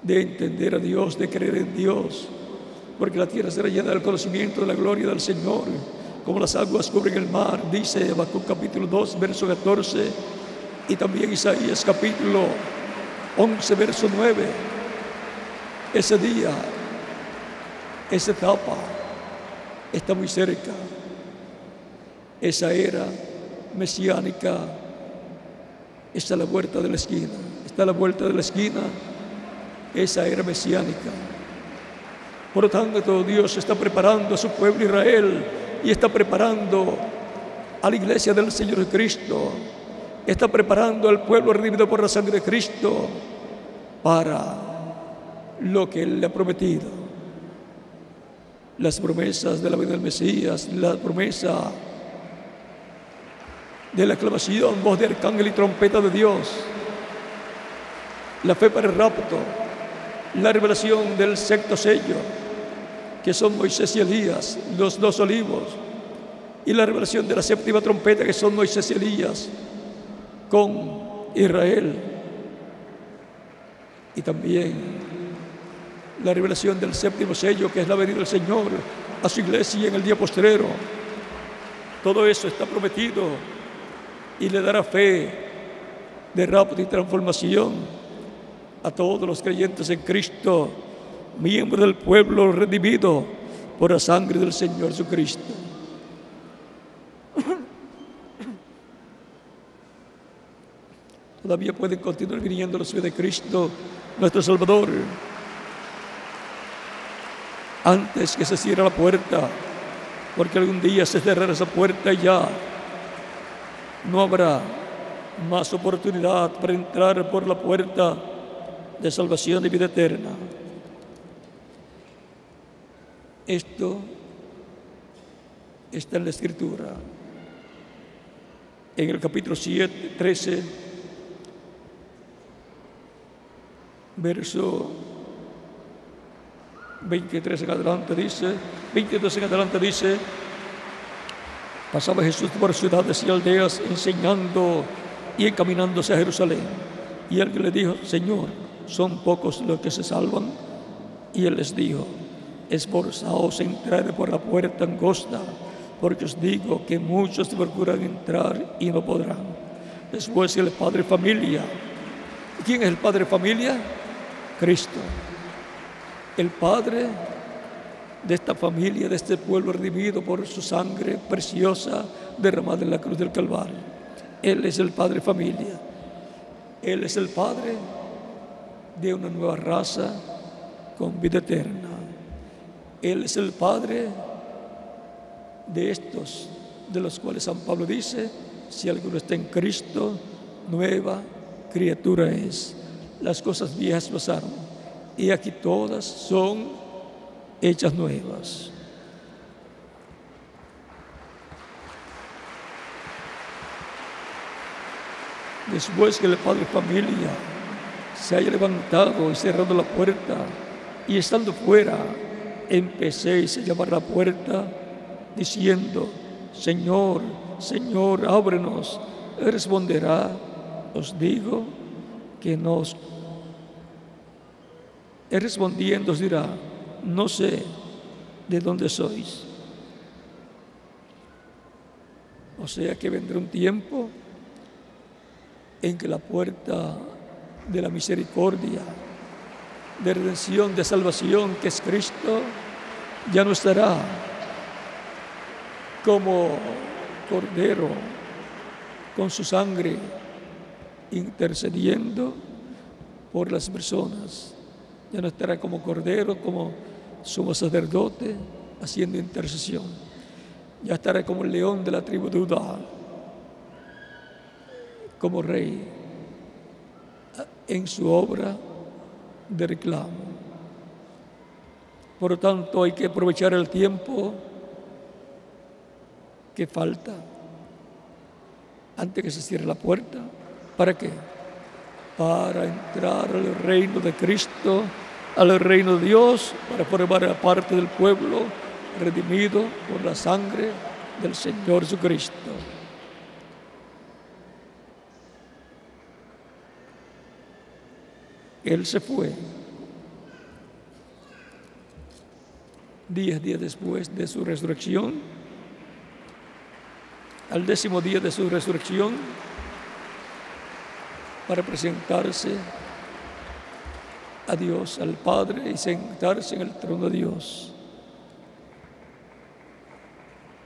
de entender a Dios, de creer en Dios, porque la tierra será llena del conocimiento de la gloria del Señor, como las aguas cubren el mar, dice Habacuc capítulo 2, verso 14, y también Isaías capítulo 11, verso 9. Ese día, esa etapa está muy cerca. Esa era mesiánica está a la vuelta de la esquina. Está a la vuelta de la esquina esa era mesiánica. Por lo tanto, Dios está preparando a su pueblo Israel y está preparando a la iglesia del Señor Cristo. Está preparando al pueblo redimido por la sangre de Cristo para lo que Él le ha prometido. Las promesas de la venida del Mesías, la promesa de la aclamación, voz de arcángel y trompeta de Dios, la fe para el rapto, la revelación del sexto sello, que son Moisés y Elías, los dos olivos, y la revelación de la séptima trompeta, que son Moisés y Elías con Israel, y también la revelación del séptimo sello, que es la venida del Señor a su iglesia en el día postrero. Todo eso está prometido y le dará fe de rapto y transformación a todos los creyentes en Cristo, miembros del pueblo redimido por la sangre del Señor Jesucristo. Todavía pueden continuar viniendo los pies de Cristo, nuestro Salvador, antes que se cierre la puerta, porque algún día se cerrará esa puerta y ya no habrá más oportunidad para entrar por la puerta de salvación y vida eterna. Esto está en la Escritura. En el capítulo 7, 13, verso 23 en adelante dice, 22 en adelante dice: pasaba Jesús por ciudades y aldeas enseñando y encaminándose a Jerusalén. Y alguien le dijo: Señor, ¿son pocos los que se salvan? Y él les dijo: esforzaos a entrar por la puerta angosta, porque os digo que muchos procuran entrar y no podrán. Después el padre familia. ¿Quién es el padre familia? Cristo. El padre de esta familia, de este pueblo redimido por su sangre preciosa derramada en la cruz del Calvario. Él es el padre familia. Él es el padre de una nueva raza con vida eterna. Él es el padre de estos, de los cuales San Pablo dice: si alguno está en Cristo, nueva criatura es. Las cosas viejas pasaron, y aquí todas son hechas nuevas. Después que el padre familia se haya levantado y cerrado la puerta, y estando fuera, empecéis a llamar a la puerta diciendo: Señor, Señor, ábrenos. Él responderá: os digo que no os... Él respondiendo os dirá: no sé de dónde sois. O sea que vendrá un tiempo en que la puerta de la misericordia, de redención, de salvación, que es Cristo, ya no estará como cordero con su sangre intercediendo por las personas. Ya no estará como cordero, como sumo sacerdote haciendo intercesión. Ya estará como el león de la tribu de Judá, como rey en su obra de reclamo. Por lo tanto, hay que aprovechar el tiempo que falta antes que se cierre la puerta. ¿Para qué? Para entrar al reino de Cristo, al reino de Dios, para formar parte del pueblo redimido por la sangre del Señor Jesucristo. Él se fue 10 días después de su resurrección, al 10º día de su resurrección, para presentarse a Dios, al Padre, y sentarse en el trono de Dios.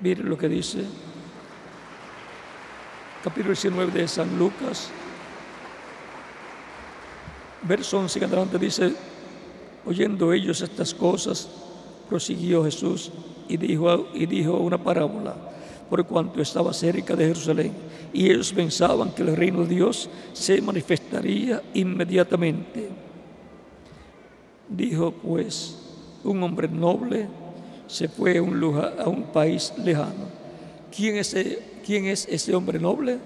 Miren lo que dice capítulo 19 de San Lucas, verso 11 en adelante, dice: oyendo ellos estas cosas, prosiguió Jesús y dijo una parábola, por cuanto estaba cerca de Jerusalén, y ellos pensaban que el reino de Dios se manifestaría inmediatamente. Dijo pues: un hombre noble se fue a un país lejano. ¿Quién es ese hombre noble?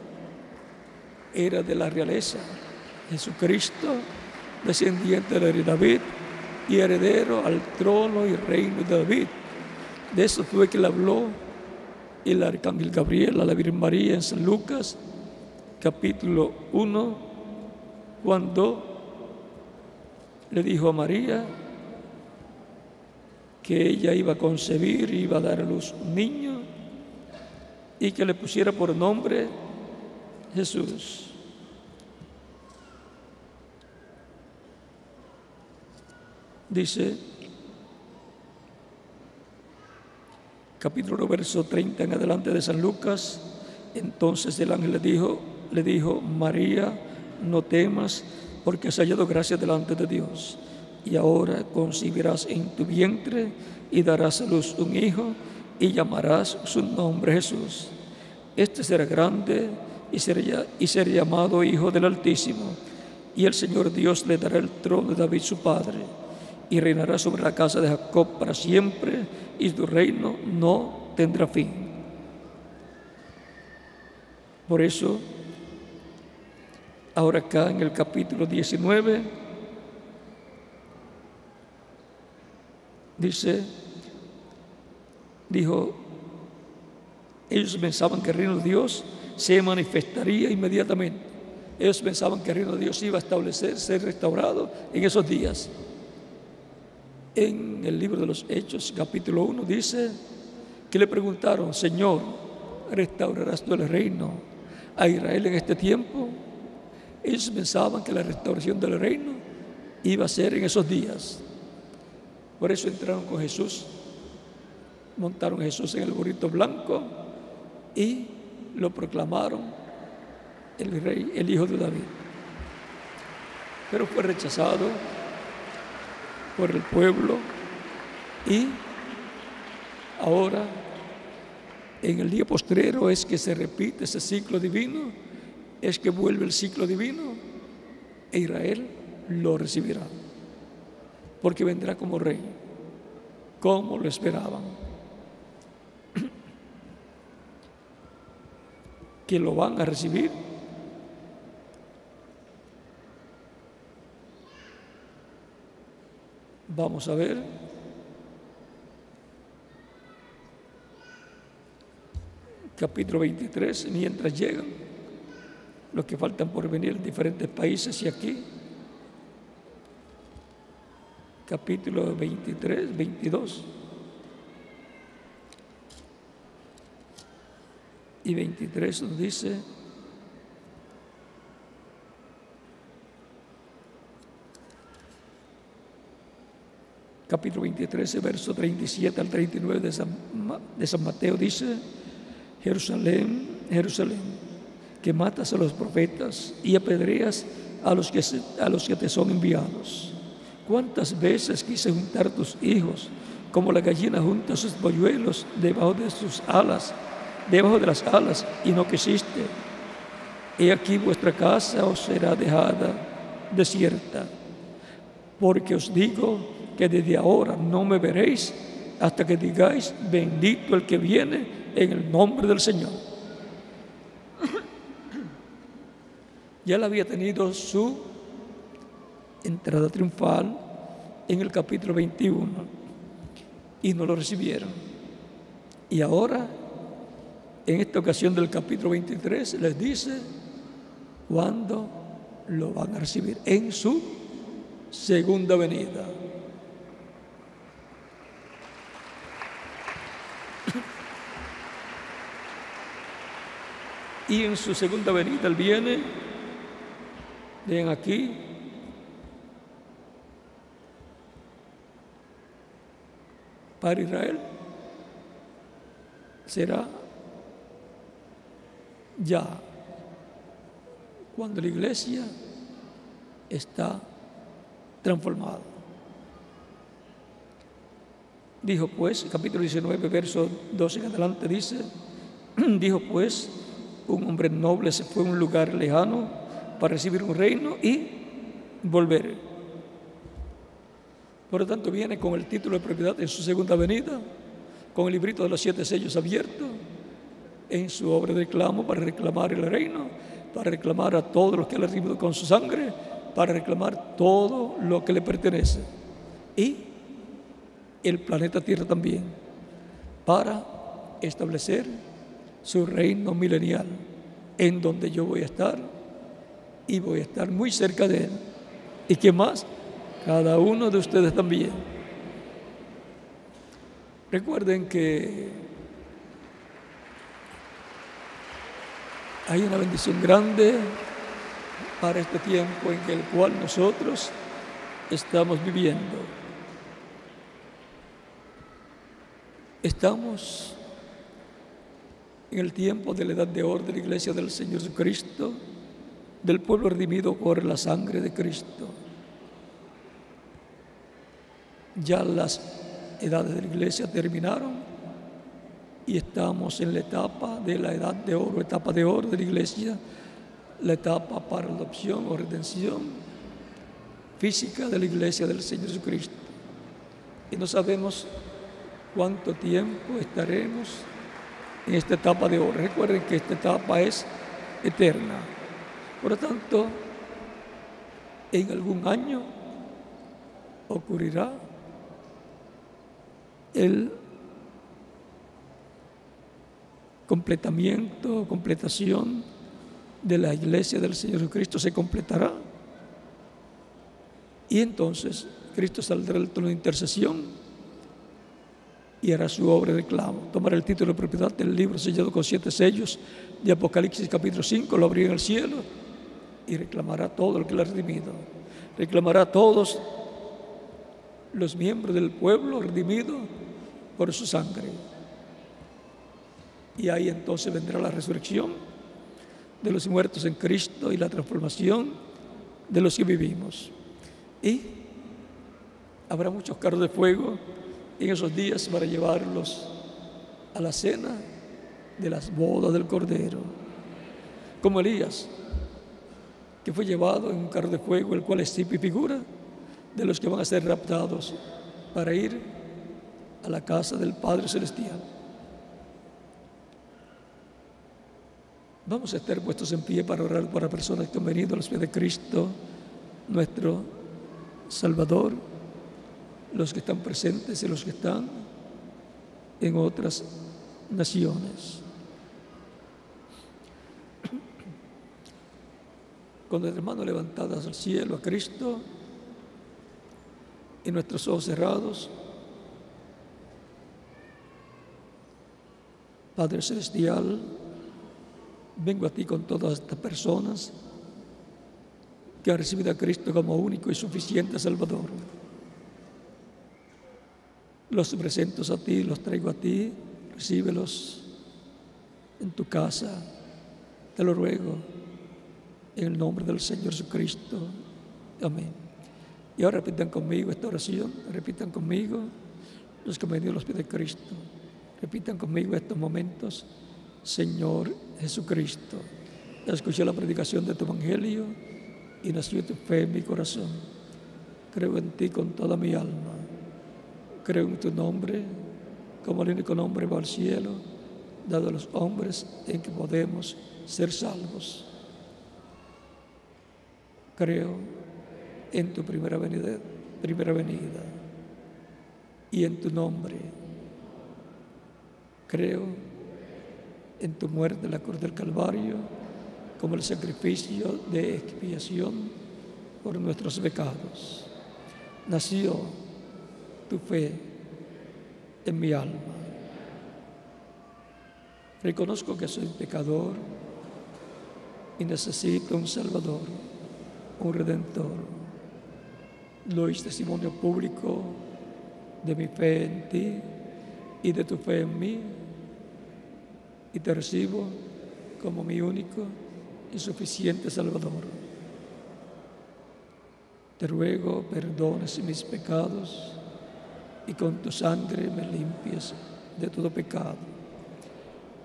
Era de la realeza, Jesucristo, descendiente de David y heredero al trono y reino de David. De eso fue que le habló el arcángel Gabriel a la Virgen María en San Lucas, capítulo 1, cuando le dijo a María que ella iba a concebir y iba a dar a luz un niño y que le pusiera por nombre Jesús. Dice, capítulo verso 30 en adelante de San Lucas: entonces el ángel le dijo, María, no temas, porque has hallado gracia delante de Dios, y ahora concebirás en tu vientre y darás a luz un hijo, y llamarás su nombre Jesús. Este será grande y será llamado Hijo del Altísimo, y el Señor Dios le dará el trono de David su padre, y reinará sobre la casa de Jacob para siempre, y su reino no tendrá fin. Por eso, ahora acá en el capítulo 19, dijo, ellos pensaban que el reino de Dios se manifestaría inmediatamente. Ellos pensaban que el reino de Dios iba a establecer, ser restaurado en esos días. En el libro de los Hechos, capítulo 1, dice que le preguntaron, Señor, ¿restaurarás tú el reino a Israel en este tiempo? Ellos pensaban que la restauración del reino iba a ser en esos días. Por eso entraron con Jesús, montaron a Jesús en el burrito blanco y lo proclamaron el rey, el hijo de David. Pero fue rechazado por el pueblo, y ahora en el día postrero es que se repite ese ciclo divino, es que vuelve el ciclo divino, e Israel lo recibirá, porque vendrá como rey, como lo esperaban. Que lo van a recibir. Vamos a ver. Capítulo 23, mientras llegan los que faltan por venir en diferentes países, y aquí capítulo 23, 22 y 23 nos dice: capítulo 23, verso 37 al 39 de San Mateo, dice: Jerusalén, Jerusalén, que matas a los profetas y apedreas a los que te son enviados. ¿Cuántas veces quise juntar tus hijos como la gallina junta sus polluelos debajo de las alas, y no quisiste? He aquí vuestra casa os será dejada desierta, porque os digo que desde ahora no me veréis hasta que digáis, bendito el que viene en el nombre del Señor. Ya él había tenido su entrada triunfal en el capítulo 21 y no lo recibieron. Y ahora, en esta ocasión del capítulo 23, les dice cuándo lo van a recibir: en su segunda venida. Y en su segunda venida Él viene, ven aquí, para Israel. Será ya cuando la iglesia está transformada. Dijo pues, capítulo 19, verso 12 en adelante dice, dijo pues, un hombre noble se fue a un lugar lejano para recibir un reino y volver. Por lo tanto, viene con el título de propiedad en su segunda venida, con el librito de los 7 sellos abierto, en su obra de reclamo para reclamar el reino, para reclamar a todos los que Él ha recibido con su sangre, para reclamar todo lo que le pertenece. Y el planeta Tierra también, para establecer su reino milenial, en donde yo voy a estar y voy a estar muy cerca de Él. ¿Y qué más? Cada uno de ustedes también. Recuerden que hay una bendición grande para este tiempo en el cual nosotros estamos viviendo. Estamos en el tiempo de la edad de oro de la iglesia del Señor Jesucristo, del pueblo redimido por la sangre de Cristo. Ya las edades de la iglesia terminaron y estamos en la etapa de la edad de oro, etapa de oro de la iglesia, la etapa para la adopción o redención física de la iglesia del Señor Jesucristo. Y no sabemos cuánto tiempo estaremos en esta etapa de oro. Recuerden que esta etapa es eterna. Por lo tanto, en algún año ocurrirá el completación de la iglesia del Señor Jesucristo, se completará. Y entonces Cristo saldrá del trono de intercesión y hará su obra de reclamo. Tomará el título de propiedad del libro sellado con 7 sellos de Apocalipsis capítulo 5, lo abrirá en el cielo y reclamará todo lo que le ha redimido. Reclamará a todos los miembros del pueblo redimido por su sangre. Y ahí entonces vendrá la resurrección de los muertos en Cristo y la transformación de los que vivimos. Y habrá muchos carros de fuego en esos días para llevarlos a la cena de las bodas del Cordero. Como Elías, que fue llevado en un carro de fuego, el cual es tipo y figura de los que van a ser raptados para ir a la casa del Padre Celestial. Vamos a estar puestos en pie para orar por las personas que han venido a los pies de Cristo, nuestro Salvador, los que están presentes y los que están en otras naciones. Con nuestras manos levantadas al cielo, a Cristo, y nuestros ojos cerrados, Padre Celestial, vengo a ti con todas estas personas que han recibido a Cristo como único y suficiente Salvador. Los presento a ti, los traigo a ti, recíbelos en tu casa, te lo ruego, en el nombre del Señor Jesucristo. Amén. Y ahora repitan conmigo esta oración, repitan conmigo los que han venido a los pies de Cristo. Repitan conmigo estos momentos. Señor Jesucristo, escuché la predicación de tu evangelio y nació tu fe en mi corazón. Creo en ti con toda mi alma. Creo en tu nombre como el único nombre bajo el cielo dado a los hombres en que podemos ser salvos. Creo en tu primera venida y en tu nombre Creo en tu muerte en la cruz del Calvario como el sacrificio de expiación por nuestros pecados. Nació tu fe en mi alma. Reconozco que soy pecador y necesito un Salvador, un Redentor. Doy testimonio público de mi fe en ti y de tu fe en mí, y te recibo como mi único y suficiente Salvador. Te ruego perdones mis pecados y con tu sangre me limpies de todo pecado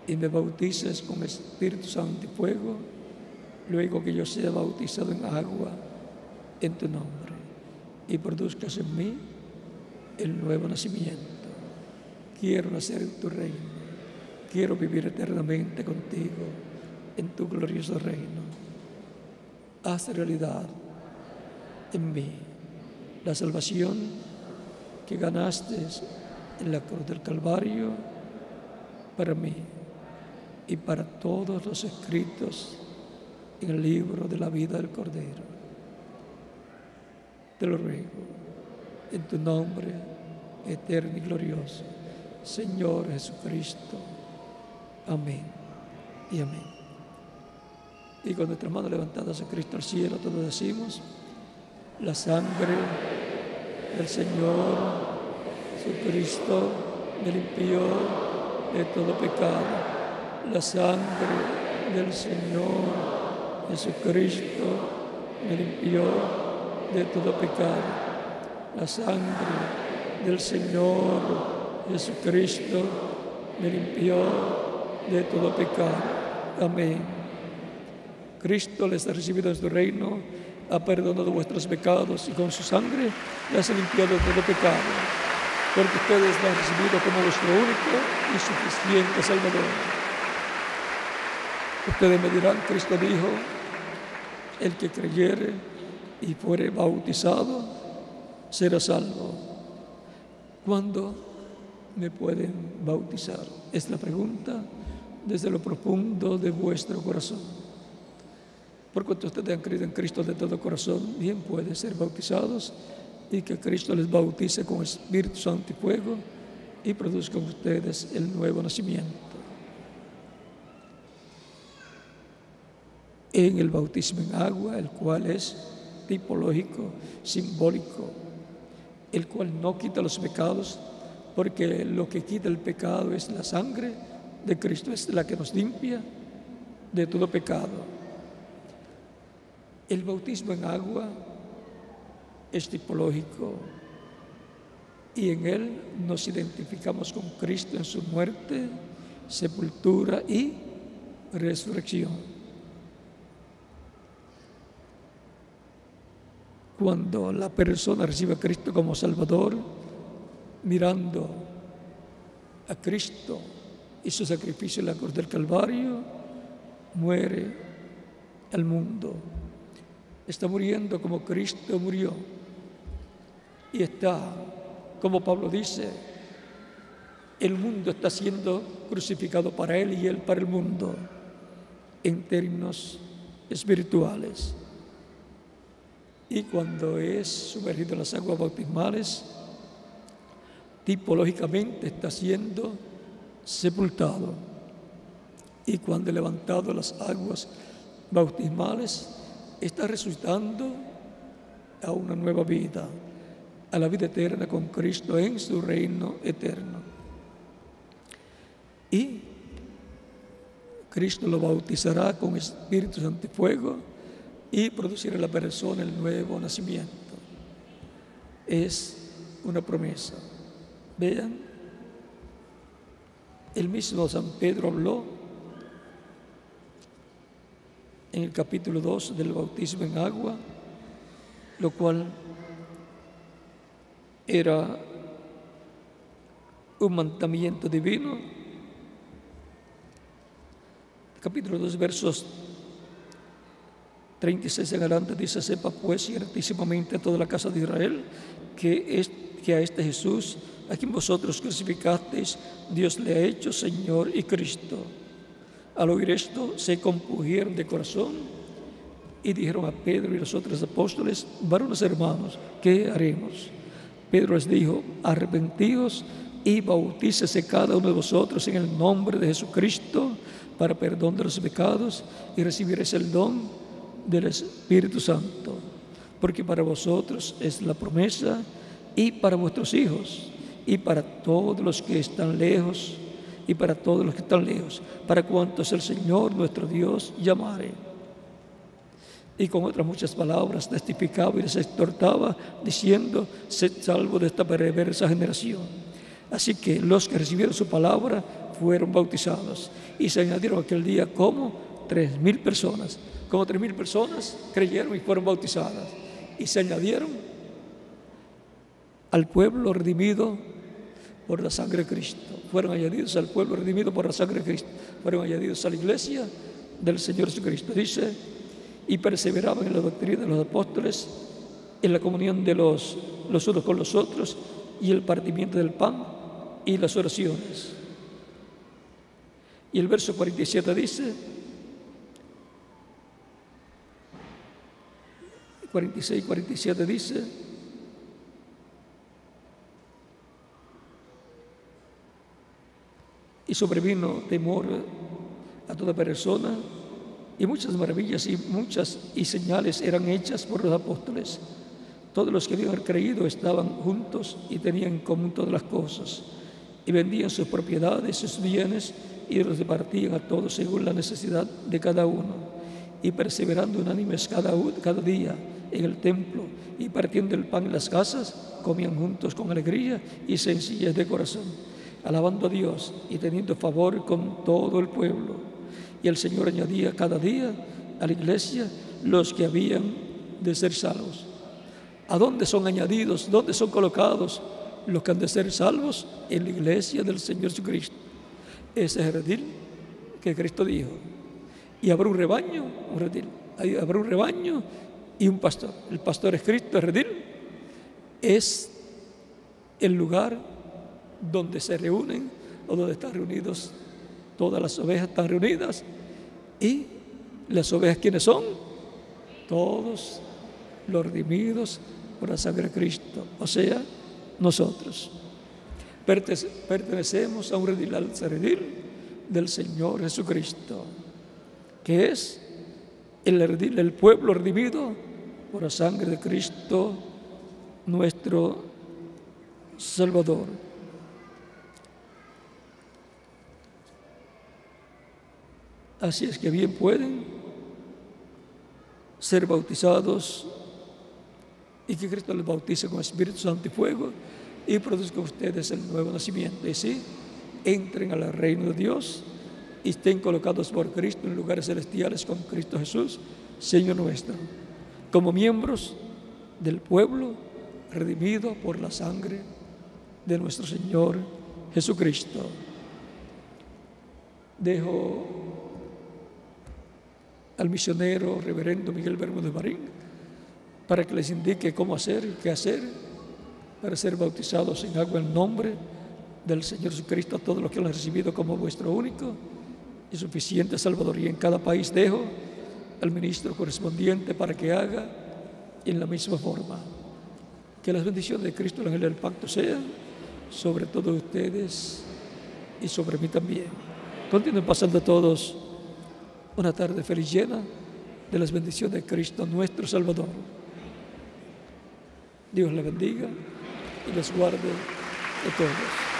y me bautices con Espíritu Santo y fuego, luego que yo sea bautizado en agua en tu nombre, y produzcas en mí el nuevo nacimiento. Quiero nacer en tu reino, quiero vivir eternamente contigo en tu glorioso reino. Haz realidad en mí la salvación que ganaste en la cruz del Calvario para mí y para todos los escritos en el libro de la vida del Cordero. Te lo ruego en tu nombre eterno y glorioso, Señor Jesucristo. Amén y amén. Y con nuestras manos levantadas a Cristo al cielo, todos decimos: la sangre del Señor Jesucristo me limpió de todo pecado. La sangre del Señor Jesucristo me limpió de todo pecado. La sangre del Señor Jesucristo me limpió de todo pecado. Amén. Cristo les ha recibido en su reino, ha perdonado vuestros pecados y con su sangre les ha limpiado de todo pecado, porque ustedes lo han recibido como vuestro único y suficiente Salvador. Ustedes me dirán: Cristo dijo, el que creyere y fuere bautizado será salvo. ¿Cuándo me pueden bautizar? Es la pregunta desde lo profundo de vuestro corazón. Por cuanto ustedes han creído en Cristo de todo corazón, bien pueden ser bautizados y que Cristo les bautice con Espíritu Santo y fuego y produzca en ustedes el nuevo nacimiento. En el bautismo en agua, el cual es tipológico, simbólico, el cual no quita los pecados, porque lo que quita el pecado es la sangre de Cristo, es la que nos limpia de todo pecado. El bautismo en agua es tipológico y en él nos identificamos con Cristo en su muerte, sepultura y resurrección. Cuando la persona recibe a Cristo como Salvador, mirando a Cristo y su sacrificio en la cruz del Calvario, muere al mundo. Está muriendo como Cristo murió. Y está, como Pablo dice, el mundo está siendo crucificado para él y él para el mundo, en términos espirituales. Y cuando es sumergido en las aguas bautismales, tipológicamente está siendo sepultado. Y cuando es levantado a las aguas bautismales, está resucitando a una nueva vida, a la vida eterna con Cristo en su reino eterno. Y Cristo lo bautizará con Espíritu Santo y fuego y producirá en la persona el nuevo nacimiento. Es una promesa. Vean, el mismo San Pedro habló en el capítulo 2 del bautismo en agua, lo cual era un mandamiento divino. Capítulo 2, versos 36 en adelante dice: sepa pues ciertísimamente a toda la casa de Israel que a este Jesús a quien vosotros crucificasteis, Dios le ha hecho Señor y Cristo. Al oír esto, se compungieron de corazón y dijeron a Pedro y los otros apóstoles: varones hermanos, ¿qué haremos? Pedro les dijo: arrepentíos y bautícese cada uno de vosotros en el nombre de Jesucristo para perdón de los pecados, y recibiréis el don del Espíritu Santo, porque para vosotros es la promesa, y para vuestros hijos, y para todos los que están lejos, y para todos los que están lejos, para cuantos el Señor nuestro Dios llamare. Y con otras muchas palabras testificaba y les exhortaba, diciendo: sed salvos de esta perversa generación. Así que los que recibieron su palabra fueron bautizados, y se añadieron aquel día como 3,000 personas. Como 3,000 personas creyeron y fueron bautizadas, y se añadieron al pueblo redimido por la sangre de Cristo. Fueron añadidos al pueblo redimido por la sangre de Cristo. Fueron añadidos a la iglesia del Señor Jesucristo. Dice: y perseveraban en la doctrina de los apóstoles, en la comunión de los unos con los otros, y el partimiento del pan y las oraciones. Y el verso 47 dice, 46 y 47 dice: y sobrevino temor a toda persona, y muchas maravillas y señales eran hechas por los apóstoles. Todos los que habían creído estaban juntos y tenían en común todas las cosas, y vendían sus propiedades, sus bienes, y los repartían a todos según la necesidad de cada uno, y perseverando unánimes cada día en el templo, y partiendo el pan en las casas, comían juntos con alegría y sencillez de corazón, alabando a Dios y teniendo favor con todo el pueblo. Y el Señor añadía cada día a la iglesia los que habían de ser salvos. ¿A dónde son añadidos? ¿Dónde son colocados los que han de ser salvos? En la iglesia del Señor Jesucristo. Ese es el redil que Cristo dijo. Y habrá un rebaño, un redil. Habrá un rebaño y un pastor. El pastor es Cristo, el redil es el lugar donde se reúnen o donde están reunidos. Todas las ovejas están reunidas. ¿Y las ovejas quiénes son? Todos los redimidos por la sangre de Cristo, o sea, nosotros. Pertenecemos a un redil, al redil del Señor Jesucristo, que es el pueblo redimido por la sangre de Cristo, nuestro Salvador. Así es que bien pueden ser bautizados y que Cristo les bautice con Espíritu Santo y fuego y produzca en ustedes el nuevo nacimiento. Y sí, entren al reino de Dios y estén colocados por Cristo en lugares celestiales con Cristo Jesús, Señor nuestro, como miembros del pueblo redimido por la sangre de nuestro Señor Jesucristo. Dejo al misionero reverendo Miguel Bermúdez Marín para que les indique cómo hacer y qué hacer para ser bautizados en agua en nombre del Señor Jesucristo a todos los que lo han recibido como vuestro único y suficiente Salvador. Y en cada país dejo al ministro correspondiente para que haga en la misma forma. Que las bendiciones de Cristo, el ángel del pacto, sean sobre todos ustedes y sobre mí también. Continúen pasando todos una tarde feliz, llena de las bendiciones de Cristo, nuestro Salvador. Dios les bendiga y les guarde de todos.